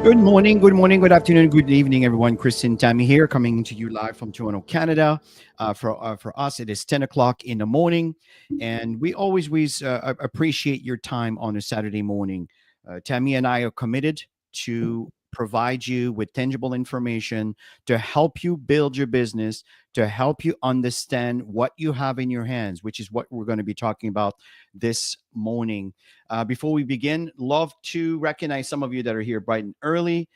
Good morning, good afternoon, good evening, everyone. Chris and Tammy here, coming to you live from Toronto, Canada. For us, it is 10 o'clock in the morning, and we always appreciate your time on a Saturday morning. Tammy and I are committed to provide you with tangible information to help you build your business, to help you understand what you have in your hands, which is what we're going to be talking about this morning. Before we begin, love to recognize some of you that are here bright and early.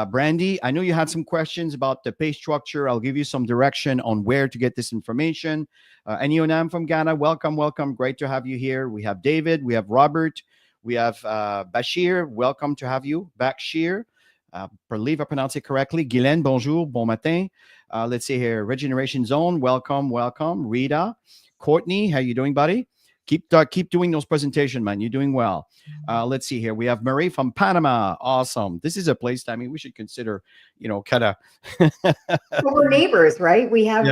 Brandy, I know you had some questions about the pay structure. I'll give you some direction on where to get this information. Anionam from Ghana, welcome, welcome. Great to have you here. We have David, we have Robert, we have Bashir. Welcome to have you, Bashir. Believe I pronounced it correctly. Guylaine, bonjour, bon matin. Let's see here. Regeneration Zone, welcome, welcome. Rita, Courtney, how you doing, buddy? Keep doing those presentations, man. You're doing well. Let's see here. We have Marie from Panama. Awesome. This is a place, I mean, we should consider, kind of. Well, we're neighbors, right? We have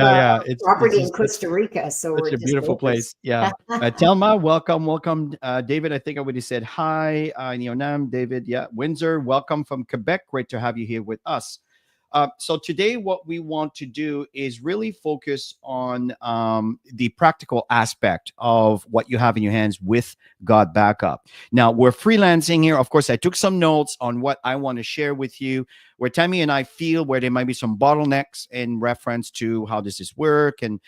property in It's Costa Rica, so such we're a just beautiful place. Yeah. Telma, welcome, welcome. David, I think I already said hi. Neonam, David, yeah. Windsor, welcome from Quebec. Great to have you here with us. So today, what we want to do is really focus on the practical aspect of what you have in your hands with God Backup. Now, we're freelancing here. Of course, I took some notes on what I want to share with you, where Tammy and I feel where there might be some bottlenecks in reference to how does this work, and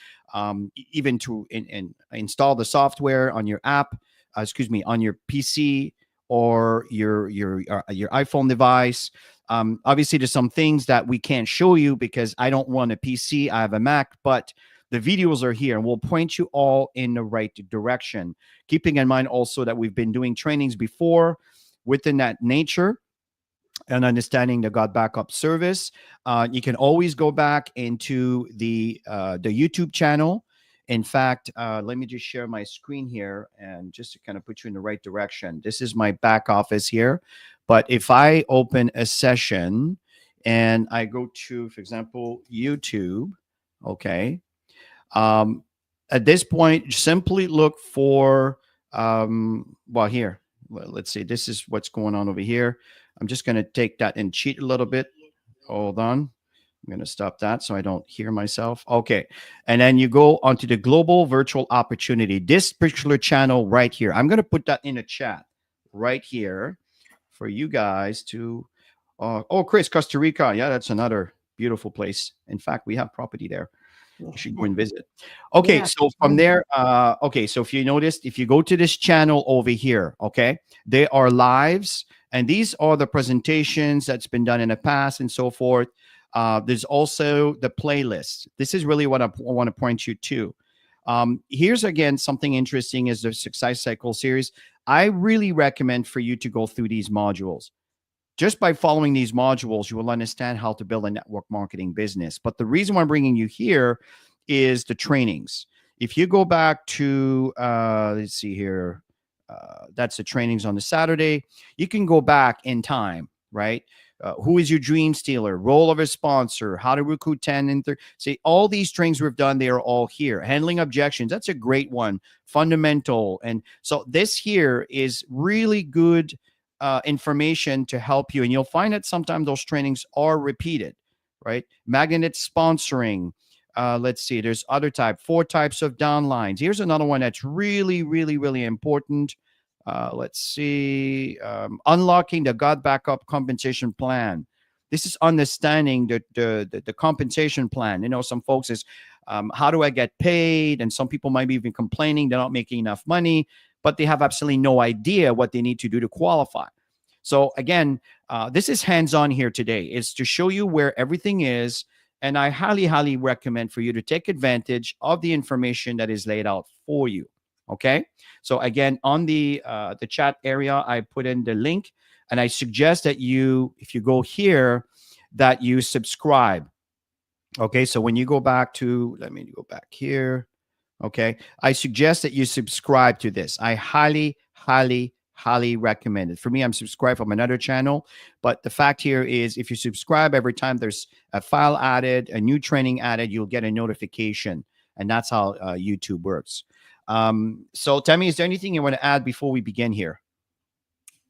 even to install the software on your app, on your PC or your iPhone device. Obviously, there's some things that we can't show you because I don't want a PC. I have a Mac, but the videos are here and we'll point you all in the right direction. Keeping in mind also that we've been doing trainings before within that nature and understanding the God Backup service. You can always go back into the YouTube channel. In fact, let me just share my screen here and just to kind of put you in the right direction. This is my back office here. But if I open a session and I go to, for example, YouTube, okay, at this point, simply look for, here, let's see, this is what's going on over here. I'm just going to take that and cheat a little bit. Hold on. I'm going to stop that so I don't hear myself. Okay. And then you go onto the global virtual opportunity, this particular channel right here. I'm going to put that in a chat right here for you guys to, Chris, Costa Rica. Yeah, that's another beautiful place. In fact, we have property there. You should go and visit. Okay, yeah. So from there, so if you noticed, if you go to this channel over here, okay, there are lives, and these are the presentations that's been done in the past and so forth. There's also the playlist. This is really what I want to point you to. Here's again something interesting is the Success Cycle series. I really recommend for you to go through these modules. Just by following these modules, you will understand how to build a network marketing business. But the reason why I'm bringing you here is the trainings. If you go back to, let's see here, that's the trainings on the Saturday. You can go back in time, right? Who is your dream stealer? Role of a sponsor? How to recruit 10 and 30. See, all these trainings we've done, they are all here. Handling objections, that's a great one. Fundamental. And so this here is really good information to help you. And you'll find that sometimes those trainings are repeated, right? Magnet sponsoring. Let's see, there's other 4 types of downlines. Here's another one that's really, really, really important. Let's see, unlocking the God Backup compensation plan. This is understanding the compensation plan. You know, some folks is, how do I get paid? And some people might be even complaining they're not making enough money, but they have absolutely no idea what they need to do to qualify. So again, this is hands-on here today. It's to show you where everything is. And I highly, highly recommend for you to take advantage of the information that is laid out for you. Okay. So again, on the chat area, I put in the link, and I suggest that you, if you go here, that you subscribe. Okay. So when you go back to, let me go back here. Okay. I suggest that you subscribe to this. I highly, highly, highly recommend it. For me, I'm subscribed from another channel, but the fact here is if you subscribe, every time there's a file added, a new training added, you'll get a notification. And that's how YouTube works. So Tammy, is there anything you want to add before we begin here?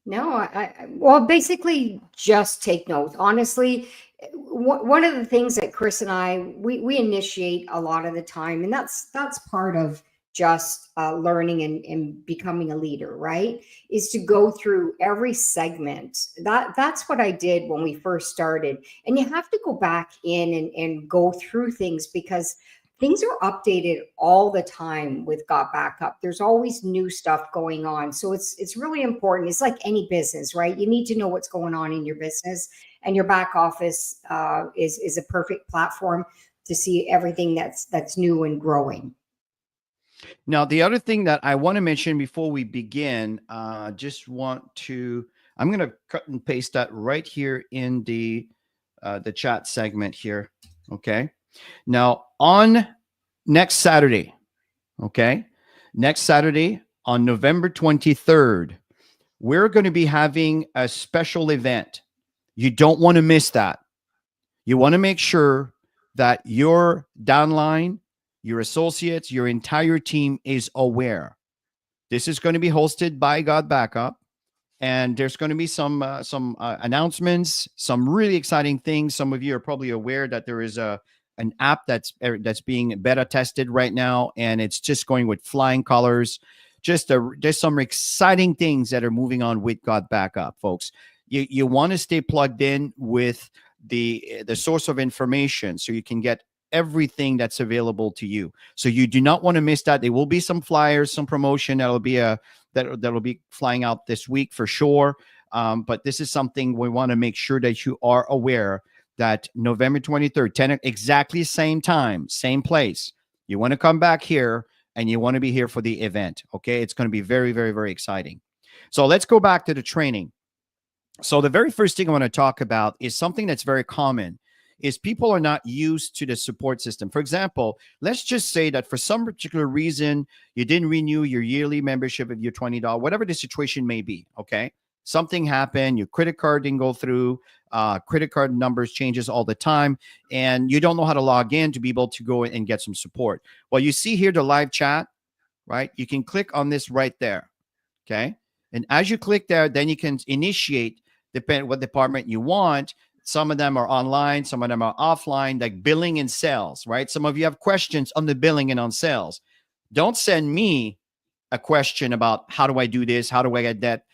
No, well, basically just take notes. Honestly, one of the things that Chris and I we initiate a lot of the time, and that's part of just learning and becoming a leader, right? Is to go through every segment. That's what I did when we first started, and you have to go back in and go through things because things are updated all the time with got backup. There's always new stuff going on, so it's really important. It's like any business, right? You need to know what's going on in your business, and your back office is a perfect platform to see everything that's new and growing. Now, the other thing that I want to mention before we begin, just want to, I'm going to cut and paste that right here in the chat segment here. Okay. Now, on next Saturday, okay, next Saturday on November 23rd, we're going to be having a special event. You don't want to miss that. You want to make sure that your downline, your associates, your entire team is aware. This is going to be hosted by God Backup, and there's going to be some announcements, some really exciting things. Some of you are probably aware that there is an app that's being beta tested right now, and it's just going with flying colors. There's some exciting things that are moving on with God Backup, folks. You want to stay plugged in with the source of information so you can get everything that's available to you. So you do not want to miss that. There will be some flyers, some promotion that'll be flying out this week for sure. But this is something we want to make sure that you are aware that November 23rd, 10 exactly same time, same place. You want to come back here and you want to be here for the event. Okay. It's going to be very, very, very exciting. So let's go back to the training. So the very first thing I want to talk about is something that's very common is people are not used to the support system. For example, let's just say that for some particular reason, you didn't renew your yearly membership of your $20, whatever the situation may be, okay? Something happened, your credit card didn't go through, credit card numbers changes all the time, and you don't know how to log in to be able to go and get some support. Well, you see here the live chat, right? You can click on this right there, okay? And as you click there, then you can initiate, depending what department you want. Some of them are online, some of them are offline, like billing and sales, right? Some of you have questions on the billing and on sales. Don't send me a question about how do I do this? How do I get that?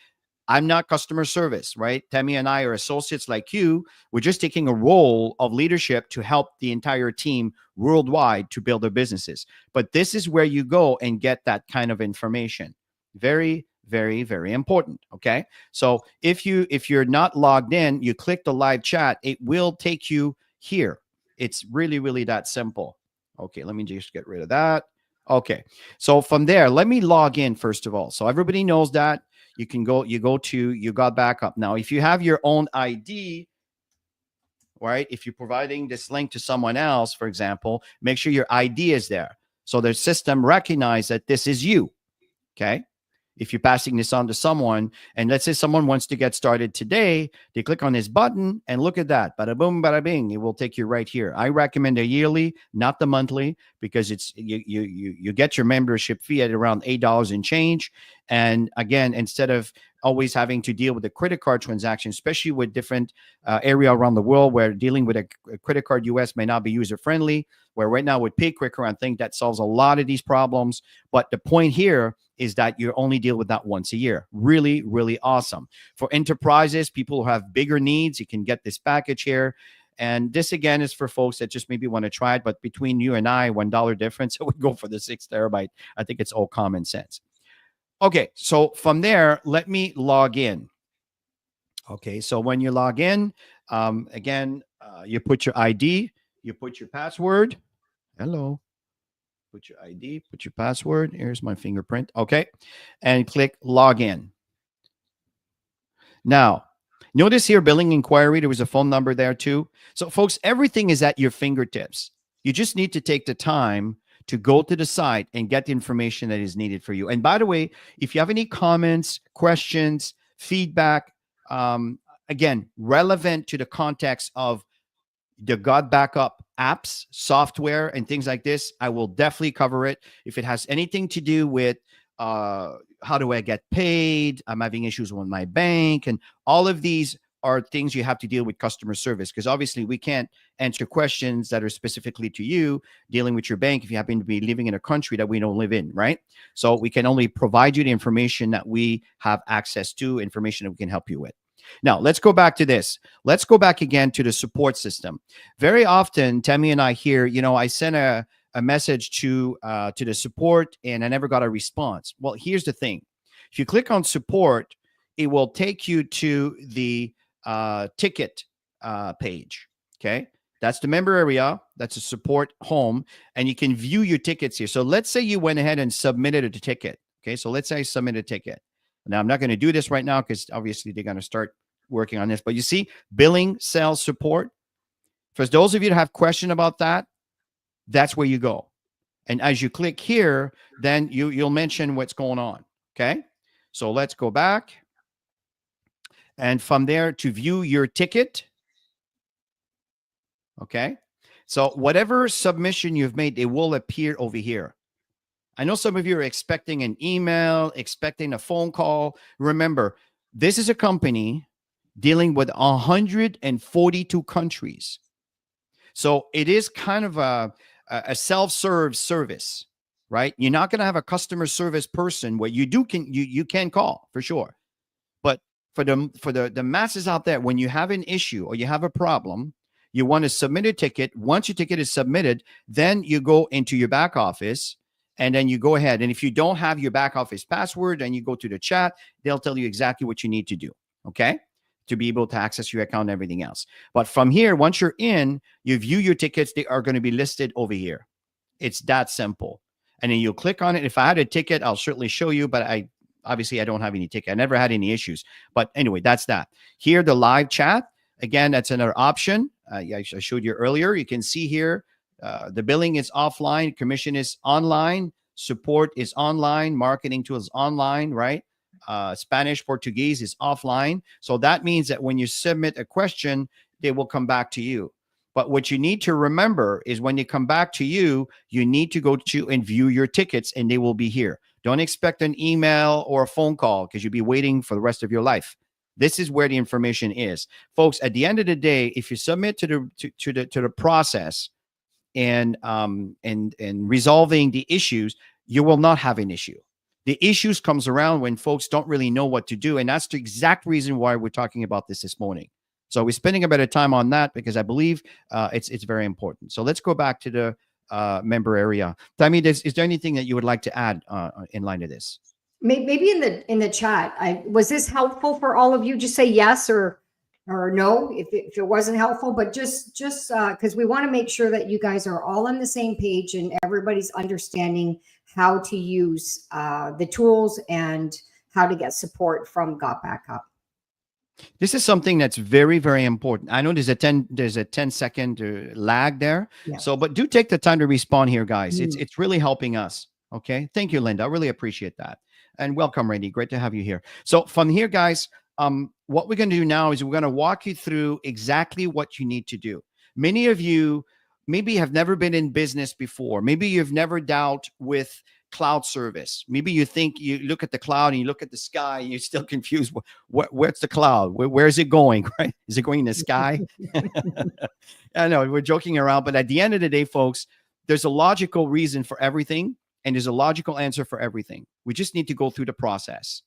I'm not customer service, right? Tammy and I are associates like you. We're just taking a role of leadership to help the entire team worldwide to build their businesses. But this is where you go and get that kind of information. Very, very, very important. Okay. So if you're not logged in, you click the live chat, it will take you here. It's really, really that simple. Okay, let me just get rid of that. Okay. So from there, let me log in first of all. So everybody knows that you go to you got backup. Now, if you have your own ID, right? If you're providing this link to someone else, for example, make sure your ID is there. So the system recognizes that this is you. Okay. If you're passing this on to someone, and let's say someone wants to get started today, they click on this button and look at that. Bada boom, bada bing. It will take you right here. I recommend a yearly, not the monthly, because it's you get your membership fee at around $8 and change. And again, instead of always having to deal with a credit card transaction, especially with different area around the world where dealing with a credit card US may not be user friendly, where right now with Pay Quicker, I think that solves a lot of these problems. But the point here is that you only deal with that once a year. Really, really awesome. For enterprises, people who have bigger needs, you can get this package here. And this, again, is for folks that just maybe want to try it. But between you and I, $1 difference, I would go for the 6 terabyte. I think it's all common sense. Okay, so from there, let me log in. Okay, so when you log in, again, you put your ID, you put your password. Hello. Put your ID, put your password. Here's my fingerprint. Okay. And click login. Now, notice here, billing inquiry, there was a phone number there too. So folks, everything is at your fingertips. You just need to take the time to go to the site and get the information that is needed for you. And by the way, if you have any comments, questions, feedback, again, relevant to the context of the God Backup apps, software, and things like this, I will definitely cover it. If it has anything to do with how do I get paid? I'm having issues with my bank. And all of these are things you have to deal with customer service, because obviously we can't answer questions that are specifically to you dealing with your bank if you happen to be living in a country that we don't live in, right? So we can only provide you the information that we have access to, information that we can help you with. Now, let's go back to this. Let's go back again to the support system. Very often, Tammy and I hear, I sent a message to the support and I never got a response. Well, here's the thing. If you click on support, it will take you to the ticket page. Okay. That's the member area. That's a support home. And you can view your tickets here. So let's say you went ahead and submitted a ticket. Okay. So let's say I submitted a ticket. Now, I'm not going to do this right now because obviously they're going to start working on this. But you see, billing, sales, support. For those of you that have question about that, that's where you go. And as you click here, then you'll mention what's going on. Okay. So let's go back. And from there, to view your ticket. Okay. So whatever submission you've made, it will appear over here. I know some of you are expecting an email, expecting a phone call. Remember, this is a company dealing with 142 countries. So it is kind of a self-serve service, right? You're not going to have a customer service person where you can call for sure. But for the masses out there, when you have an issue or you have a problem, you want to submit a ticket. Once your ticket is submitted, then you go into your back office. And then you go ahead. And if you don't have your back office password and you go to the chat, they'll tell you exactly what you need to do, okay, to be able to access your account and everything else. But from here, once you're in, you view your tickets. They are going to be listed over here. It's that simple. And then you'll click on it. If I had a ticket, I'll certainly show you. But I don't have any ticket. I never had any issues. But anyway, that's that. Here, the live chat. Again, that's another option. I showed you earlier. You can see here. The billing is offline, commission is online, support is online, marketing tools online, right? Spanish, Portuguese is offline. So that means that when you submit a question, they will come back to you. But what you need to remember is when they come back to you, you need to go to and view your tickets and they will be here. Don't expect an email or a phone call because you'll be waiting for the rest of your life. This is where the information is. Folks, at the end of the day, if you submit to the process, and resolving the issues, you will not have an issue. The issues comes around when folks don't really know what to do. And that's the exact reason why we're talking about this morning. So we're spending a bit of time on that because I believe it's very important. So let's go back to the member area. Tammy, is there anything that you would like to add in line to this? Maybe in the chat, was this helpful for all of you? Just say yes or no if it wasn't helpful, but just because we want to make sure that you guys are all on the same page and everybody's understanding how to use the tools and how to get support from Got Back Up. This is something that's very, very important. I know there's a 10-second lag there. Yeah. So, but do take the time to respond here, guys. It's really helping us. Okay. Thank you, Linda. I really appreciate that. And welcome, Randy. Great to have you here. So from here, guys, what we're going to do now is we're going to walk you through exactly what you need to do. Many of you maybe have never been in business before. Maybe you've never dealt with cloud service. Maybe you think you look at the cloud and you look at the sky and you're still confused. Where's the cloud? Where is it going? Right? Is it going in the sky? I know we're joking around, but at the end of the day, folks, there's a logical reason for everything and there's a logical answer for everything. We just need to go through the process.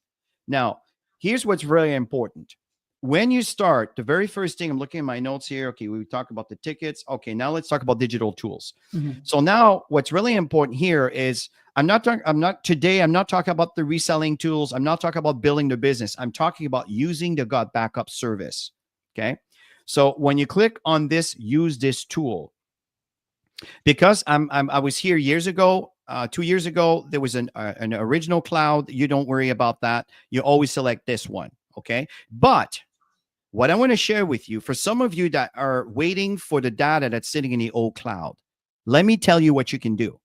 Now, here's what's really important. When you start, the very first thing, I'm looking at my notes here. Okay, we talked about the tickets. Okay, now let's talk about digital tools. So now what's really important here is I'm not talking about the reselling tools. I'm not talking about building the business. I'm talking about using the Got Backup service. Okay. So when you click on this, use this tool, because I was here years ago, 2 years ago, there was an original cloud. You don't worry about that. You always select this one. Okay. But what I want to share with you, for some of you that are waiting for the data that's sitting in the old cloud, let me tell you what you can do.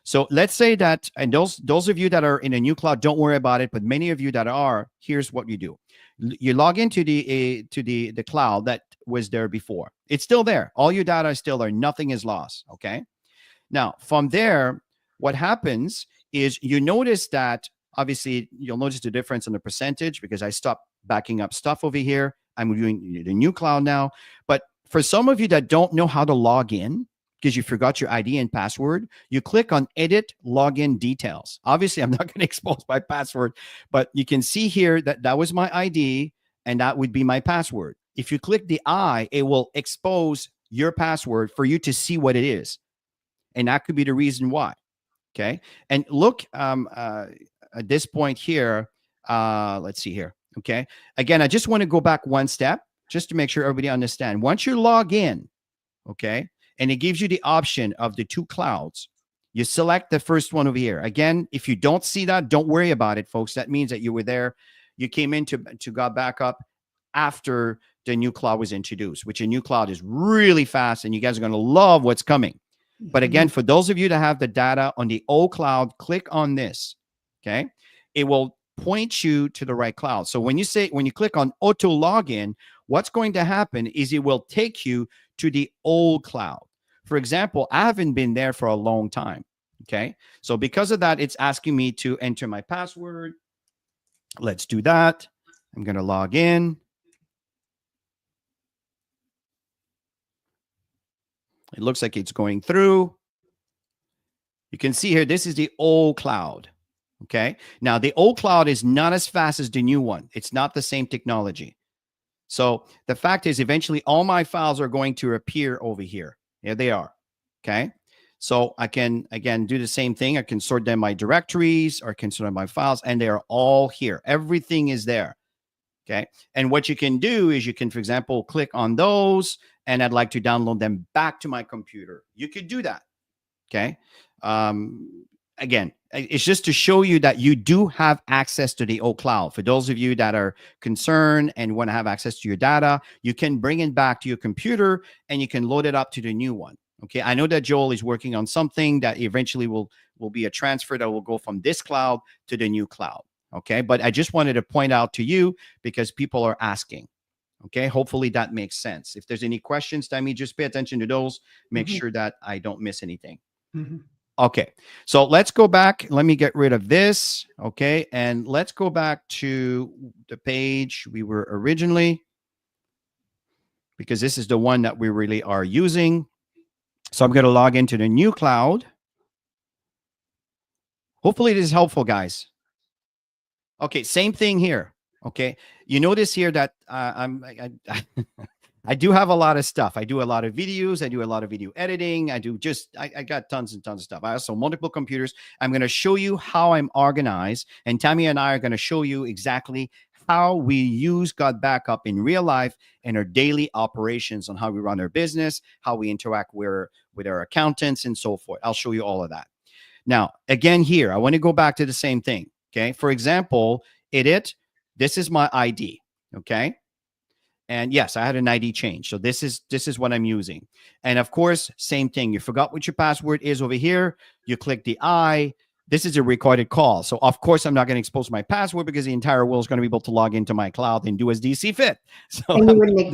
So let's say that, and those of you that are in a new cloud, don't worry about it. But many of you that are, here's what you do. You log into the cloud that was there before. It's still there. All your data is still there. Nothing is lost. Okay. Now, from there, what happens is you notice that Obviously, you'll notice the difference in the percentage because I stopped backing up stuff over here. I'm doing the new cloud now. But for some of you that don't know how to log in because you forgot your ID and password, you click on edit login details. Obviously, I'm not going to expose my password, but you can see here that that was my ID and that would be my password. If you click the I, it will expose your password for you to see what it is. And that could be the reason why. Okay. And look, at this point here, let's see here. Okay. Again, I just want to go back one step just to make sure everybody understand. Once you log in, okay, and it gives you the option of the two clouds, you select the first one over here. Again, if you don't see that, don't worry about it, folks. That means that you were there. You came in to got back up after the new cloud was introduced, which a new cloud is really fast, and you guys are going to love what's coming. But again, for those of you that have the data on the old cloud, click on this. Okay. It will point you to the right cloud. So when you click on auto login, what's going to happen is it will take you to the old cloud. For example, I haven't been there for a long time. Okay. So because of that, it's asking me to enter my password. Let's do that. I'm going to log in. It looks like it's going through. You can see here, this is the old cloud. Okay. Now, the old cloud is not as fast as the new one. It's not the same technology. So the fact is, eventually, all my files are going to appear over here. Here they are. Okay. So I can, again, do the same thing. I can sort them by directories or I can sort them by files, and they are all here. Everything is there. Okay. And what you can do is you can, for example, click on those, and I'd like to download them back to my computer. You could do that. Okay. Again, it's just to show you that you do have access to the old cloud. For those of you that are concerned and want to have access to your data, you can bring it back to your computer and you can load it up to the new one. Okay. I know that Joel is working on something that eventually will be a transfer that will go from this cloud to the new cloud. Okay. But I just wanted to point out to you because people are asking. Okay. Hopefully that makes sense. If there's any questions, Tammy, just pay attention to those. Make sure that I don't miss anything. Okay. So let's go back. Let me get rid of this. Okay. And let's go back to the page we were originally, because this is the one that we really are using. So I'm going to log into the new cloud. Hopefully it is helpful, guys. Okay. Same thing here. Okay. You notice here that I do have a lot of stuff. I do a lot of videos. I do a lot of video editing. I got tons and tons of stuff. I also multiple computers. I'm going to show you how I'm organized. And Tammy and I are going to show you exactly how we use God Backup in real life and our daily operations on how we run our business, how we interact with our accountants and so forth. I'll show you all of that. Now, again, here, I want to go back to the same thing. Okay. For example, this is my ID. Okay. And yes, I had an ID change. So this is what I'm using. And of course, same thing. You forgot what your password is over here. You click the I. This is a recorded call. So of course, I'm not going to expose my password because the entire world is going to be able to log into my cloud and do as DC fit. So and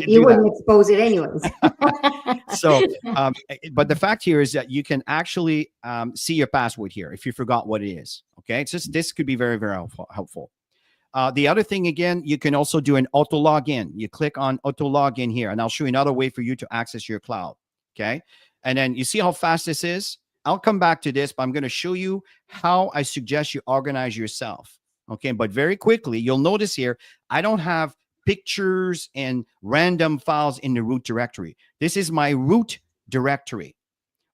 you wouldn't expose it anyways. So, but the fact here is that you can actually see your password here if you forgot what it is. Okay. It's just, this could be very, very helpful. The other thing, again, you can also do an auto login. You click on auto login here, and I'll show you another way for you to access your cloud. Okay. And then you see how fast this is. I'll come back to this, but I'm going to show you how I suggest you organize yourself. Okay. But very quickly, you'll notice here, I don't have pictures and random files in the root directory. This is my root directory.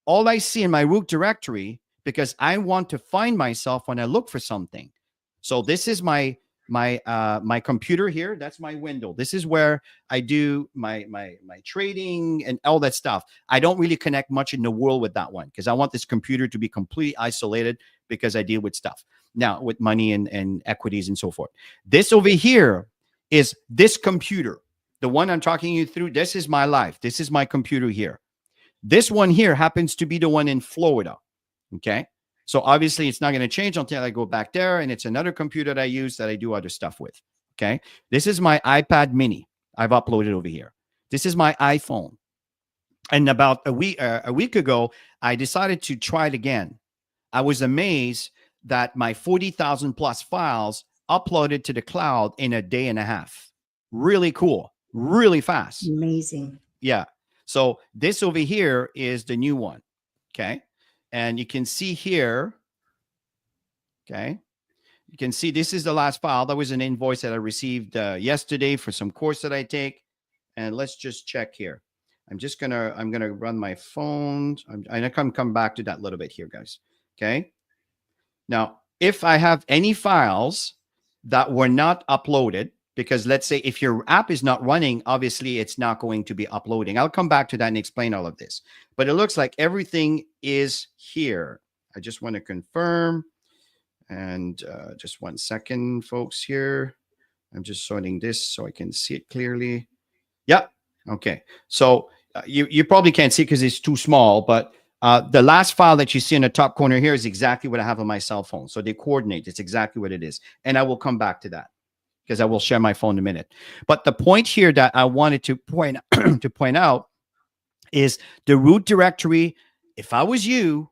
All I see in my root directory, because I want to find myself when I look for something. So this is my computer here. That's my window. This is where I do my trading and all that stuff. I don't really connect much in the world with that one because I want this computer to be completely isolated because I deal with stuff now with money and equities and so forth. This over here is this computer, the one I'm talking you through. This is my life. This is my computer here. This one here happens to be the one in Florida. Okay. So obviously it's not going to change until I go back there, and it's another computer that I use that I do other stuff with. Okay. This is my iPad mini. I've uploaded over here. This is my iPhone. And about a week ago, I decided to try it again. I was amazed that my 40,000 plus files uploaded to the cloud in a day and a half. Really cool, really fast. Amazing. Yeah. So this over here is the new one. Okay. And you can see here, okay, you can see this is the last file. That was an invoice that I received yesterday for some course that I take. And let's just check here. I'm gonna run my phone. I'm come back to that a little bit here, guys. Okay. Now, if I have any files that were not uploaded, because let's say if your app is not running, obviously it's not going to be uploading. I'll come back to that and explain all of this. But it looks like everything is here. I just want to confirm. And just 1 second, folks, here. I'm just sorting this so I can see it clearly. Yeah. Okay. So you probably can't see because it's too small, but the last file that you see in the top corner here is exactly what I have on my cell phone. So they coordinate. It's exactly what it is. And I will come back to that because I will share my phone in a minute. But the point here that I wanted to point to point out is the root directory. If I was you,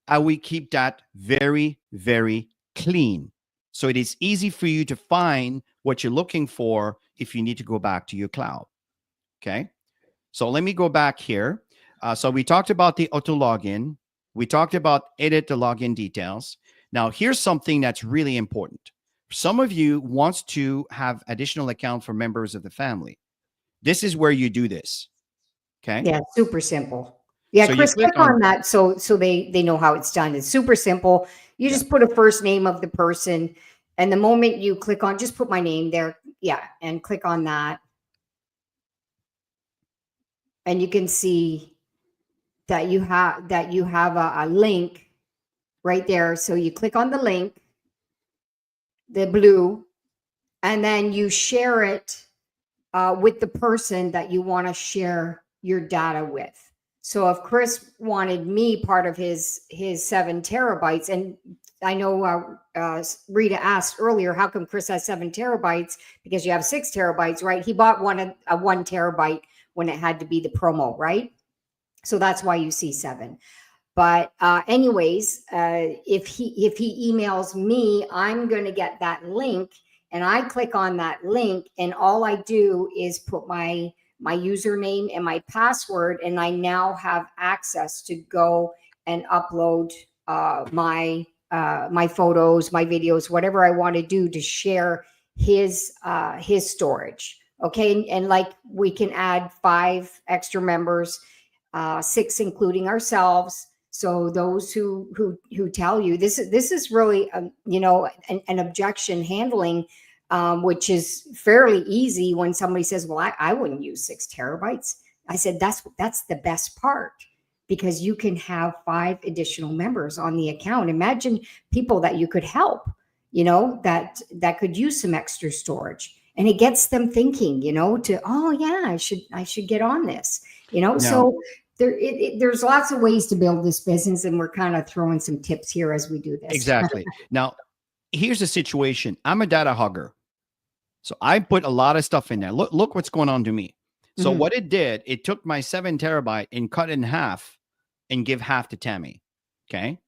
I would keep that very, very clean. So it is easy for you to find what you're looking for if you need to go back to your cloud. Okay. So let me go back here. So we talked about the auto login. We talked about edit the login details. Now here's something that's really important. Some of you wants to have additional account for members of the family. This is where you do this. Okay. Yeah, super simple. Yeah, So Chris, click on that so they know how it's done. It's super simple. You just put a first name of the person, and the moment you click on, just put my name there. Yeah, and click on that. And you can see that you have a link right there. So you click on the link, the blue, and then you share it with the person that you want to share your data with. So if Chris wanted me part of his 7 terabytes, and I know Rita asked earlier, how come Chris has 7 terabytes? Because you have 6 terabytes, right? He bought a 1 terabyte when it had to be the promo, right? So that's why you see 7. But anyways, if he emails me, I'm going to get that link, and I click on that link, and all I do is put my username and my password, and I now have access to go and upload my photos, my videos, whatever I want to do to share his storage. Okay, and like we can add 5 extra members, 6 including ourselves. So those who tell you this is really an objection handling, which is fairly easy when somebody says, well, I wouldn't use 6 terabytes. I said, that's the best part, because you can have 5 additional members on the account. Imagine people that you could help, that could use some extra storage, and it gets them thinking, oh yeah, I should get on this, Now, so there's lots of ways to build this business, and we're kind of throwing some tips here as we do this. exactly. Now, here's the situation. I'm a data hugger. So I put a lot of stuff in there. Look what's going on to me. So what it did, it took my 7 terabyte and cut it in half and give half to Tammy. Okay.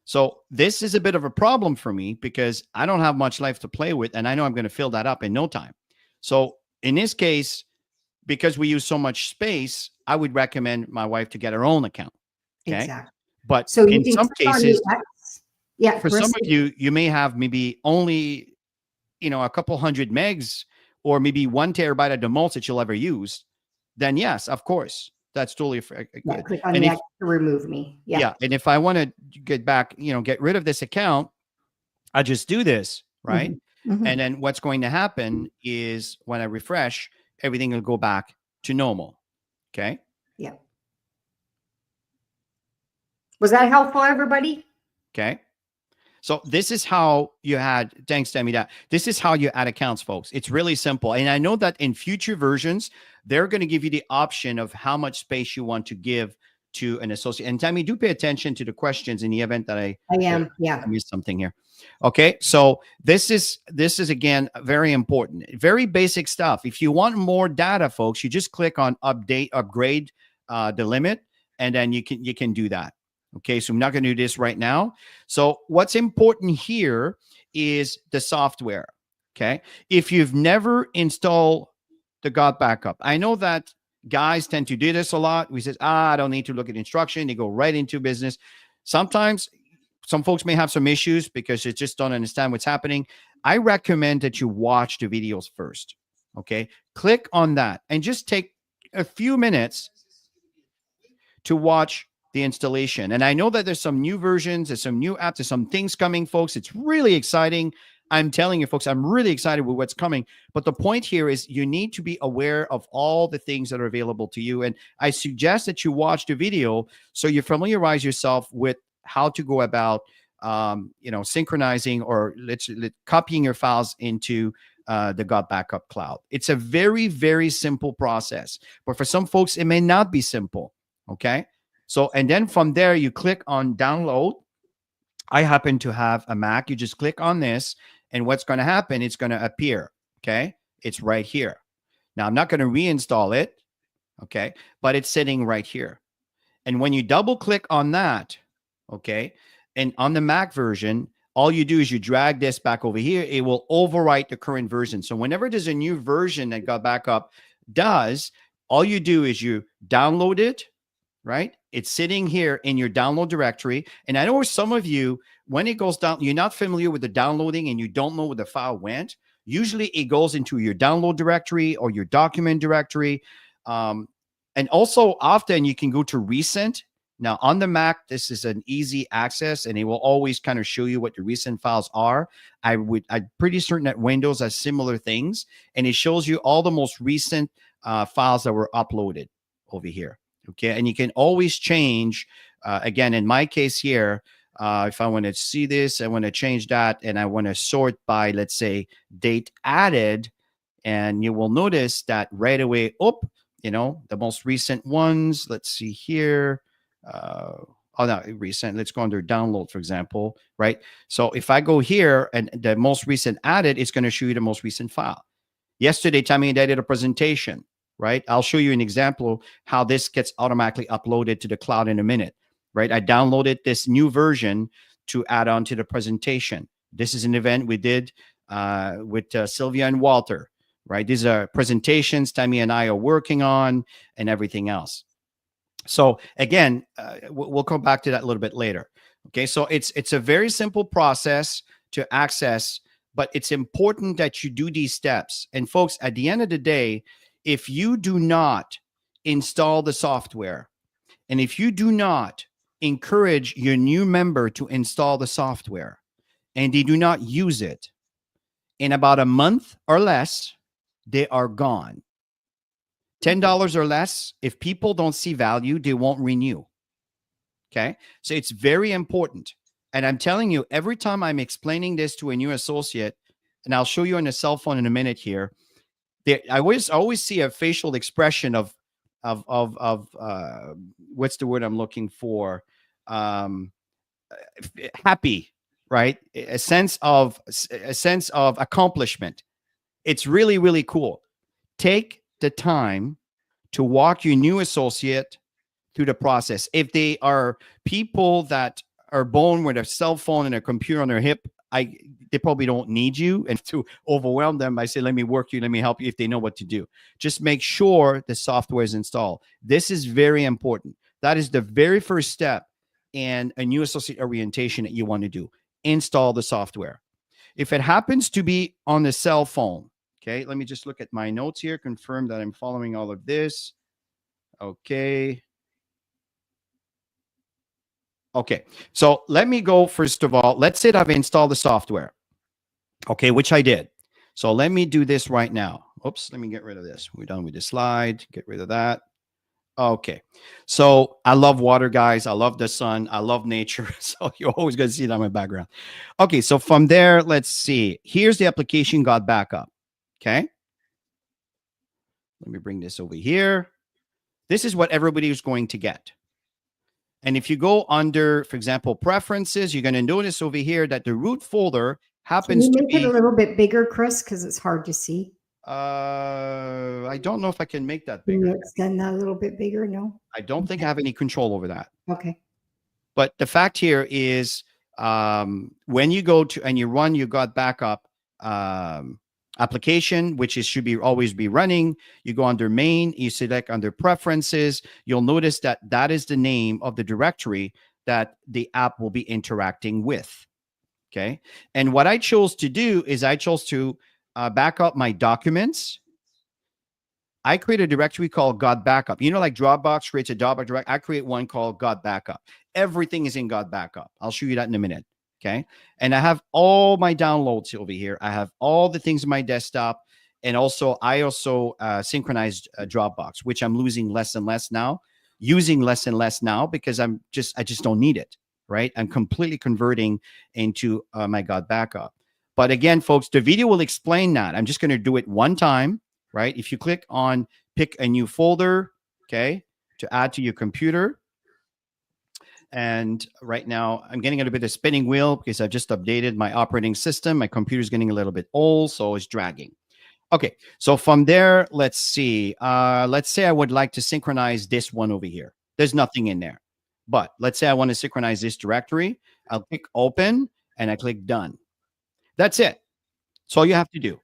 So this is a bit of a problem for me because I don't have much life to play with, and I know I'm going to fill that up in no time. So in this case, because we use so much space, I would recommend my wife to get her own account. Okay. Exactly. But so in some cases, yeah, for some of you, you may have maybe only, a couple hundred megs or maybe 1 terabyte at the most that you'll ever use. Then yes, of course, that's totally good. Yeah, click on that to remove me. Yeah. Yeah. And if I want to get back, get rid of this account, I just do this, right? And then what's going to happen is when I refresh, everything will go back to normal. Okay. Yeah. Was that helpful, everybody? Okay. So this is how you had, thanks, Tammy, this is how you add accounts, folks. It's really simple. And I know that in future versions, they're going to give you the option of how much space you want to give to an associate. And Tammy, do pay attention to the questions in the event that I missed something here. Okay. So this is again, very important, very basic stuff. If you want more data, folks, you just click on upgrade the limit, and then you can do that. Okay, so I'm not going to do this right now. So what's important here is the software. Okay, if you've never installed the God Backup, I know that guys tend to do this a lot. We says, I don't need to look at instruction. They go right into business. Sometimes some folks may have some issues because they just don't understand what's happening. I recommend that you watch the videos first. Okay, click on that and just take a few minutes to watch the installation. And I know that there's some new versions, there's some new apps, there's some things coming, folks. It's really exciting. I'm telling you, folks, I'm really excited with what's coming. But the point here is you need to be aware of all the things that are available to you. And I suggest that you watch the video so you familiarize yourself with how to go about, synchronizing or copying your files into the God Backup Cloud. It's a very, very simple process. But for some folks, it may not be simple. Okay. So, and then from there, you click on download. I happen to have a Mac. You just click on this, and what's going to happen, it's going to appear. Okay. It's right here. Now, I'm not going to reinstall it. Okay. But it's sitting right here. And when you double click on that, okay, and on the Mac version, all you do is you drag this back over here. It will overwrite the current version. So whenever there's a new version that God Backup does, all you do is you download it, right? It's sitting here in your download directory. And I know some of you, when it goes down, you're not familiar with the downloading and you don't know where the file went. Usually it goes into your download directory or your document directory. And also often you can go to recent. Now on the Mac, this is an easy access and it will always kind of show you what the recent files are. I'm pretty certain that Windows has similar things, and it shows you all the most recent files that were uploaded over here. Okay. And you can always change, again, in my case here, if I want to see this, I want to change that and I want to sort by, let's say, date added. And you will notice that right away, the most recent ones, let's see here. No, recent. Let's go under download, for example, right? So if I go here and the most recent added, it's going to show you the most recent file. Yesterday, Tammy and I did a presentation, right? I'll show you an example how this gets automatically uploaded to the cloud in a minute, right? I downloaded this new version to add on to the presentation. This is an event we did with Sylvia and Walter, right? These are presentations Tammy and I are working on and everything else. So again, we'll come back to that a little bit later. Okay, so it's a very simple process to access, but it's important that you do these steps. And folks, at the end of the day, if you do not install the software, and if you do not encourage your new member to install the software, and they do not use it, in about a month or less, they are gone. $10 or less, if people don't see value, they won't renew. Okay, so it's very important. And I'm telling you, every time I'm explaining this to a new associate, and I'll show you on a cell phone in a minute here, I always see a facial expression of what's the word I'm looking for? Happy, right? A sense of accomplishment. It's really, really cool. Take the time to walk your new associate through the process. If they are people that are born with a cell phone and a computer on their hip, they probably don't need you. And to overwhelm them, I say, let me work you, let me help you if they know what to do. Just make sure the software is installed. This is very important. That is the very first step in a new associate orientation that you want to do. Install the software. If it happens to be on the cell phone, okay, let me just look at my notes here, confirm that I'm following all of this. Okay. Okay, so let me go first of all. Let's say that I've installed the software, okay, which I did. So let me do this right now. Oops, let me get rid of this. We're done with the slide. Get rid of that. Okay, so I love water, guys. I love the sun. I love nature. So you're always going to see that in my background. Okay, so from there, let's see. Here's the application God Backup. Okay, let me bring this over here. This is what everybody is going to get. And if you go under, for example, preferences, you're going to notice over here that the root folder happens to be. Can you make it a little bit bigger, Chris, because it's hard to see? I don't know if I can make that bigger. Can you extend that a little bit bigger? No? I don't think I have any control over that. Okay. But the fact here is, when you go to and you run your God backup um, application, which is should be always be running, you go under main, you select under preferences. You'll notice that that is the name of the directory that the app will be interacting with. Okay. And what I chose to do is I chose to back up my documents. I create a directory called God Backup. You know, like Dropbox creates a Dropbox direct. I create one called God Backup. Everything is in God Backup. I'll show you that in a minute. Okay. And I have all my downloads over here. I have all the things in my desktop. And also, I also synchronized Dropbox, which I'm losing less and less now, using less and less now because I just don't need it. Right. I'm completely converting into my God Backup. But again, folks, the video will explain that. I'm just going to do it one time. Right? If you click on pick a new folder, okay, to add to your computer. And right now I'm getting a little bit of spinning wheel because I've just updated my operating system. My computer's getting a little bit old, so it's dragging. Okay, so from there, let's see. Let's say I would like to synchronize this one over here. There's nothing in there. But let's say I want to synchronize this directory. I'll click open and I click done. That's it. That's all you have to do.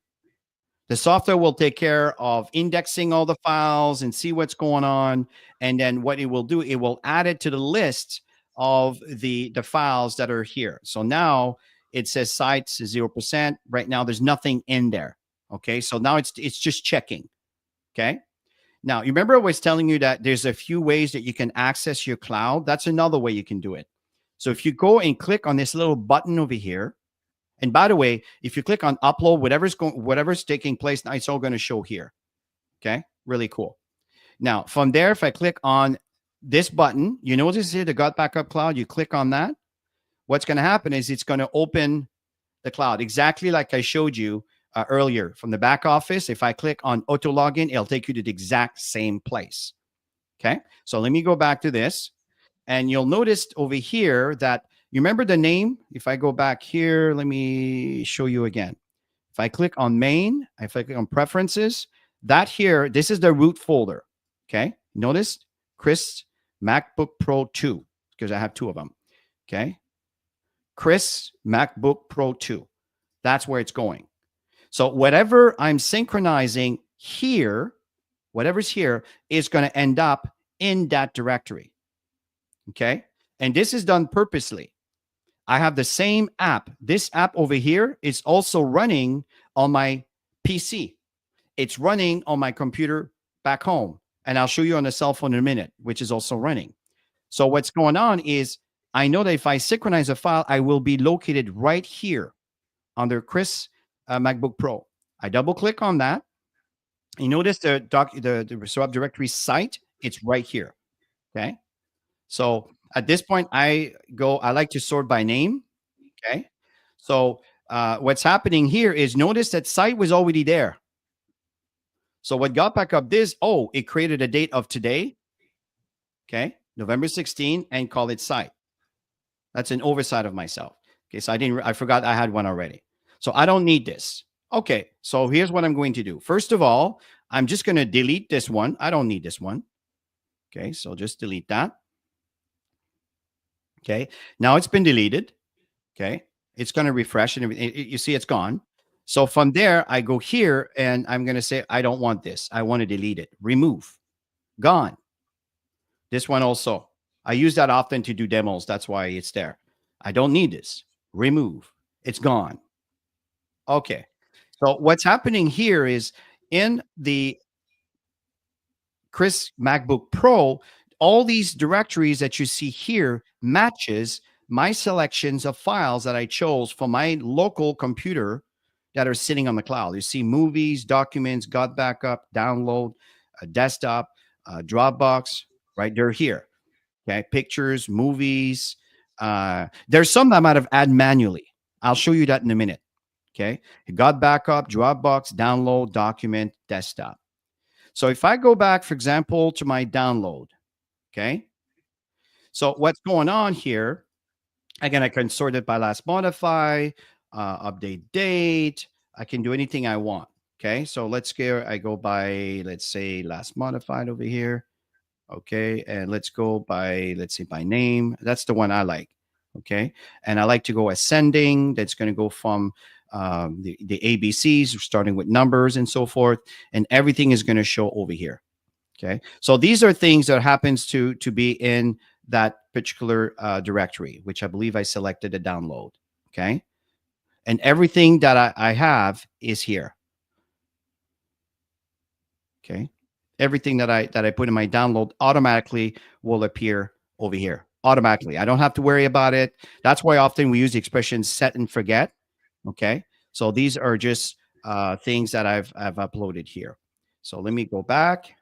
The software will take care of indexing all the files and see what's going on. And then what it will do, it will add it to the list of the files that are here. So now it says sites 0%. Right now, there's nothing in there. Okay. So now it's just checking. Okay. Now, you remember I was telling you that there's a few ways that you can access your cloud. That's another way you can do it. So if you go and click on this little button over here, and by the way, if you click on upload, whatever's taking place now, it's all going to show here. Okay, really cool. Now, from there, if I click on this button, you notice here the God Backup Cloud. You click on that. What's going to happen is it's going to open the cloud exactly like I showed you earlier from the back office. If I click on auto login, it'll take you to the exact same place. Okay, so let me go back to this, and you'll notice over here that you remember the name. If I go back here, let me show you again. If I click on main, if I click on preferences, that here, this is the root folder. Okay. Notice Chris MacBook Pro 2, because I have two of them. Okay. Chris MacBook Pro 2. That's where it's going. So whatever I'm synchronizing here, whatever's here is going to end up in that directory. Okay. And this is done purposely. I have the same app. This app over here is also running on my PC. It's running on my computer back home. And I'll show you on the cell phone in a minute, which is also running. So what's going on is I know that if I synchronize a file, I will be located right here under Chris MacBook Pro. I double click on that. You notice the subdirectory site, it's right here. Okay. So at this point, I like to sort by name. Okay. So what's happening here is notice that site was already there. So what got back up this, it created a date of today. Okay. November 16 and call it site. That's an oversight of myself. Okay. So I forgot I had one already. So I don't need this. Okay. So here's what I'm going to do. First of all, I'm just going to delete this one. I don't need this one. Okay. So just delete that. Okay. Now it's been deleted. Okay. It's going to refresh and everything. You see it's gone. So from there, I go here and I'm going to say, I don't want this. I want to delete it. Remove. Gone. This one also. I use that often to do demos. That's why it's there. I don't need this. Remove. It's gone. Okay. So what's happening here is in the Chris MacBook Pro, all these directories that you see here matches my selections of files that I chose for my local computer that are sitting on the cloud. You see movies, documents, God Backup, download, desktop, Dropbox, right? They're here. Okay. Pictures, movies. There's some that I might have added manually. I'll show you that in a minute. Okay. God Backup, Dropbox, download, document, desktop. So if I go back, for example, to my download, okay. So what's going on here? Again, I can sort it by last modify, update date. I can do anything I want. Okay. So I go by, let's say last modified over here. Okay. And let's go by, let's say by name. That's the one I like. Okay. And I like to go ascending. That's going to go from the ABCs, starting with numbers and so forth. And everything is going to show over here. Okay. So these are things that happens to be in that particular directory, which I believe I selected to download. Okay. And everything that I have is here. Okay. Everything that I put in my download automatically will appear over here automatically. I don't have to worry about it. That's why often we use the expression set and forget. Okay. So these are just things that I've uploaded here. So let me go back.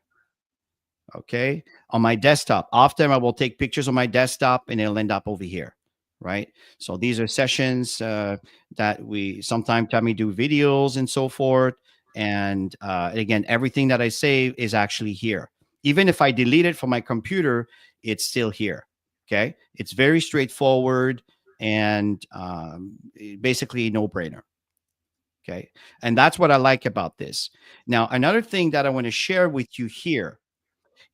Okay. On my desktop, often I will take pictures on my desktop and it'll end up over here. Right. So these are sessions that we sometimes Tammy do videos and so forth. And again, everything that I save is actually here. Even if I delete it from my computer, it's still here. Okay. It's very straightforward and basically no brainer. Okay. And that's what I like about this. Now, another thing that I want to share with you here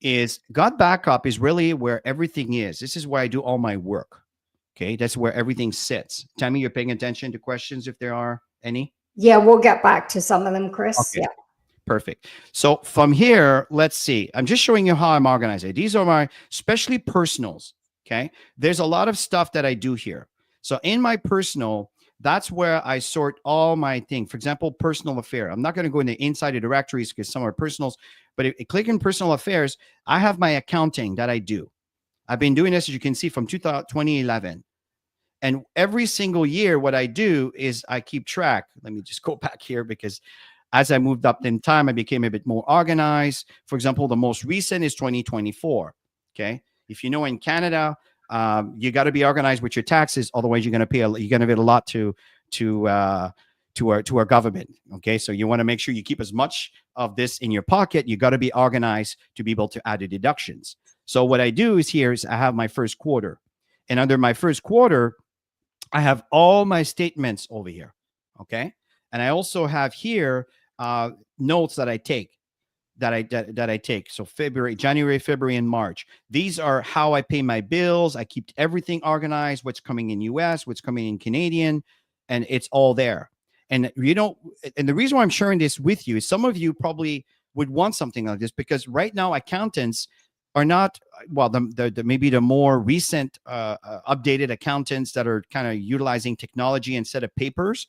is God Backup is really where everything is. This is where I do all my work. Okay. That's where everything sits. Tammy, you're paying attention to questions if there are any? Yeah, we'll get back to some of them, Chris. Okay. Yeah. Perfect. So from here, let's see. I'm just showing you how I'm organizing. These are my, especially personals. Okay. There's a lot of stuff that I do here. So in my personal, that's where I sort all my things. For example, personal affair. I'm not going to go into inside the directories because some are personals, but if you click in personal affairs, I have my accounting that I do. I've been doing this, as you can see, from 2011. And every single year, what I do is I keep track. Let me just go back here because as I moved up in time, I became a bit more organized. For example, the most recent is 2024. Okay. If you know, in Canada, you got to be organized with your taxes. Otherwise, you're going to pay. You're going to pay a lot to our government. Okay. So you want to make sure you keep as much of this in your pocket. You got to be organized to be able to add the deductions. So what I do is here is I have my first quarter, and under my first quarter, I have all my statements over here. Okay. And I also have here notes that I take. That I take. So January, February, and March. These are how I pay my bills. I keep everything organized, what's coming in US, what's coming in Canadian, and it's all there. And and the reason why I'm sharing this with you is some of you probably would want something like this because right now accountants are not, well, maybe the more recent updated accountants that are kind of utilizing technology instead of papers.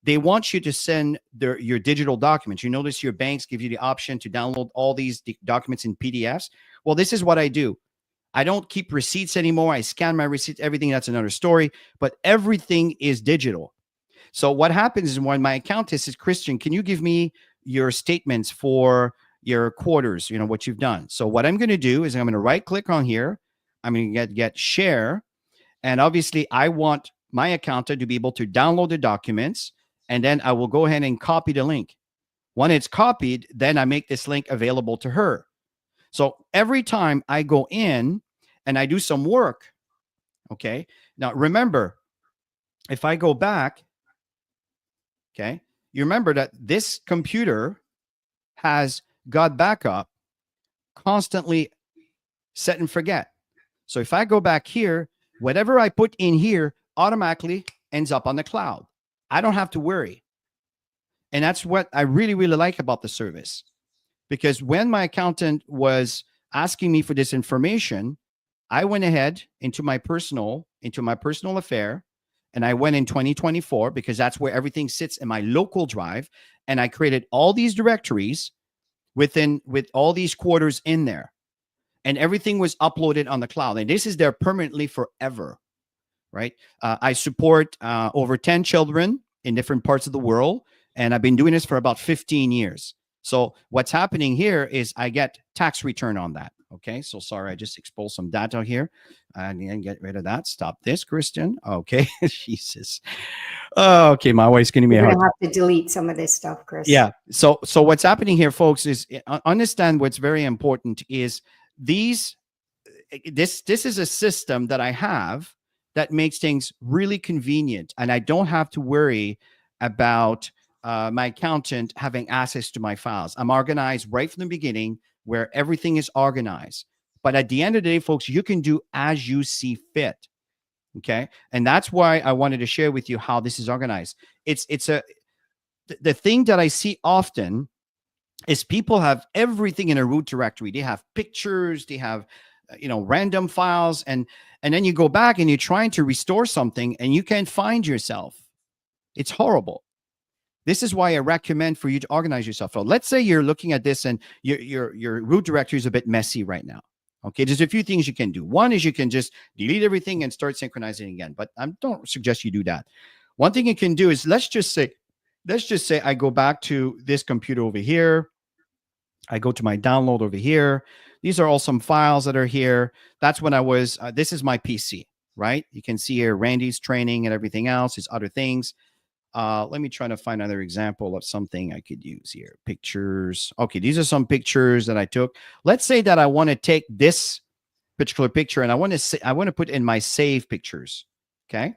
They want you to send your digital documents. You notice your banks give you the option to download all these documents in PDFs. Well, this is what I do. I don't keep receipts anymore. I scan my receipts, everything. That's another story, but everything is digital. So what happens is when my accountant says, Christian, can you give me your statements for your quarters, what you've done? So what I'm going to do is I'm going to right click on here. I'm going to get share. And obviously I want my accountant to be able to download the documents. And then I will go ahead and copy the link. When it's copied, then I make this link available to her. So every time I go in and I do some work, okay. Now remember, if I go back, okay, you remember that this computer has got backup constantly set and forget. So if I go back here, whatever I put in here automatically ends up on the cloud. I don't have to worry. And that's what I really, really like about the service. Because when my accountant was asking me for this information, I went ahead into my personal affair, and I went in 2024 because that's where everything sits in my local drive. And I created all these directories with all these quarters in there. And everything was uploaded on the cloud. And this is there permanently forever. Right. I support over 10 children in different parts of the world. And I've been doing this for about 15 years. So what's happening here is I get tax return on that. Okay. So sorry, I just exposed some data here. And then get rid of that. Stop this, Christian. Okay. Jesus. Okay. My wife's going to be You're hard. gonna have to delete some of this stuff, Chris. Yeah. So what's happening here, folks, is understand what's very important is this is a system that I have that makes things really convenient. And I don't have to worry about my accountant having access to my files. I'm organized right from the beginning where everything is organized. But at the end of the day, folks, you can do as you see fit. Okay. And that's why I wanted to share with you how this is organized. The thing that I see often is people have everything in a root directory. They have pictures, they have random files, and then you go back and you're trying to restore something and you can't find yourself. It's horrible. This is why I recommend for you to organize yourself. So let's say you're looking at this and your root directory is a bit messy right now. Okay, there's a few things you can do. One is you can just delete everything and start synchronizing again, but I don't suggest you do that. One thing you can do is let's just say I go back to this computer over here. I go to my download over here. These are all some files that are here. That's when I was, this is my PC, right? You can see here Randy's training and everything else, his other things. Let me try to find another example of something I could use here. Pictures. Okay, these are some pictures that I took. Let's say that I want to take this particular picture and I want to put in my save pictures. Okay,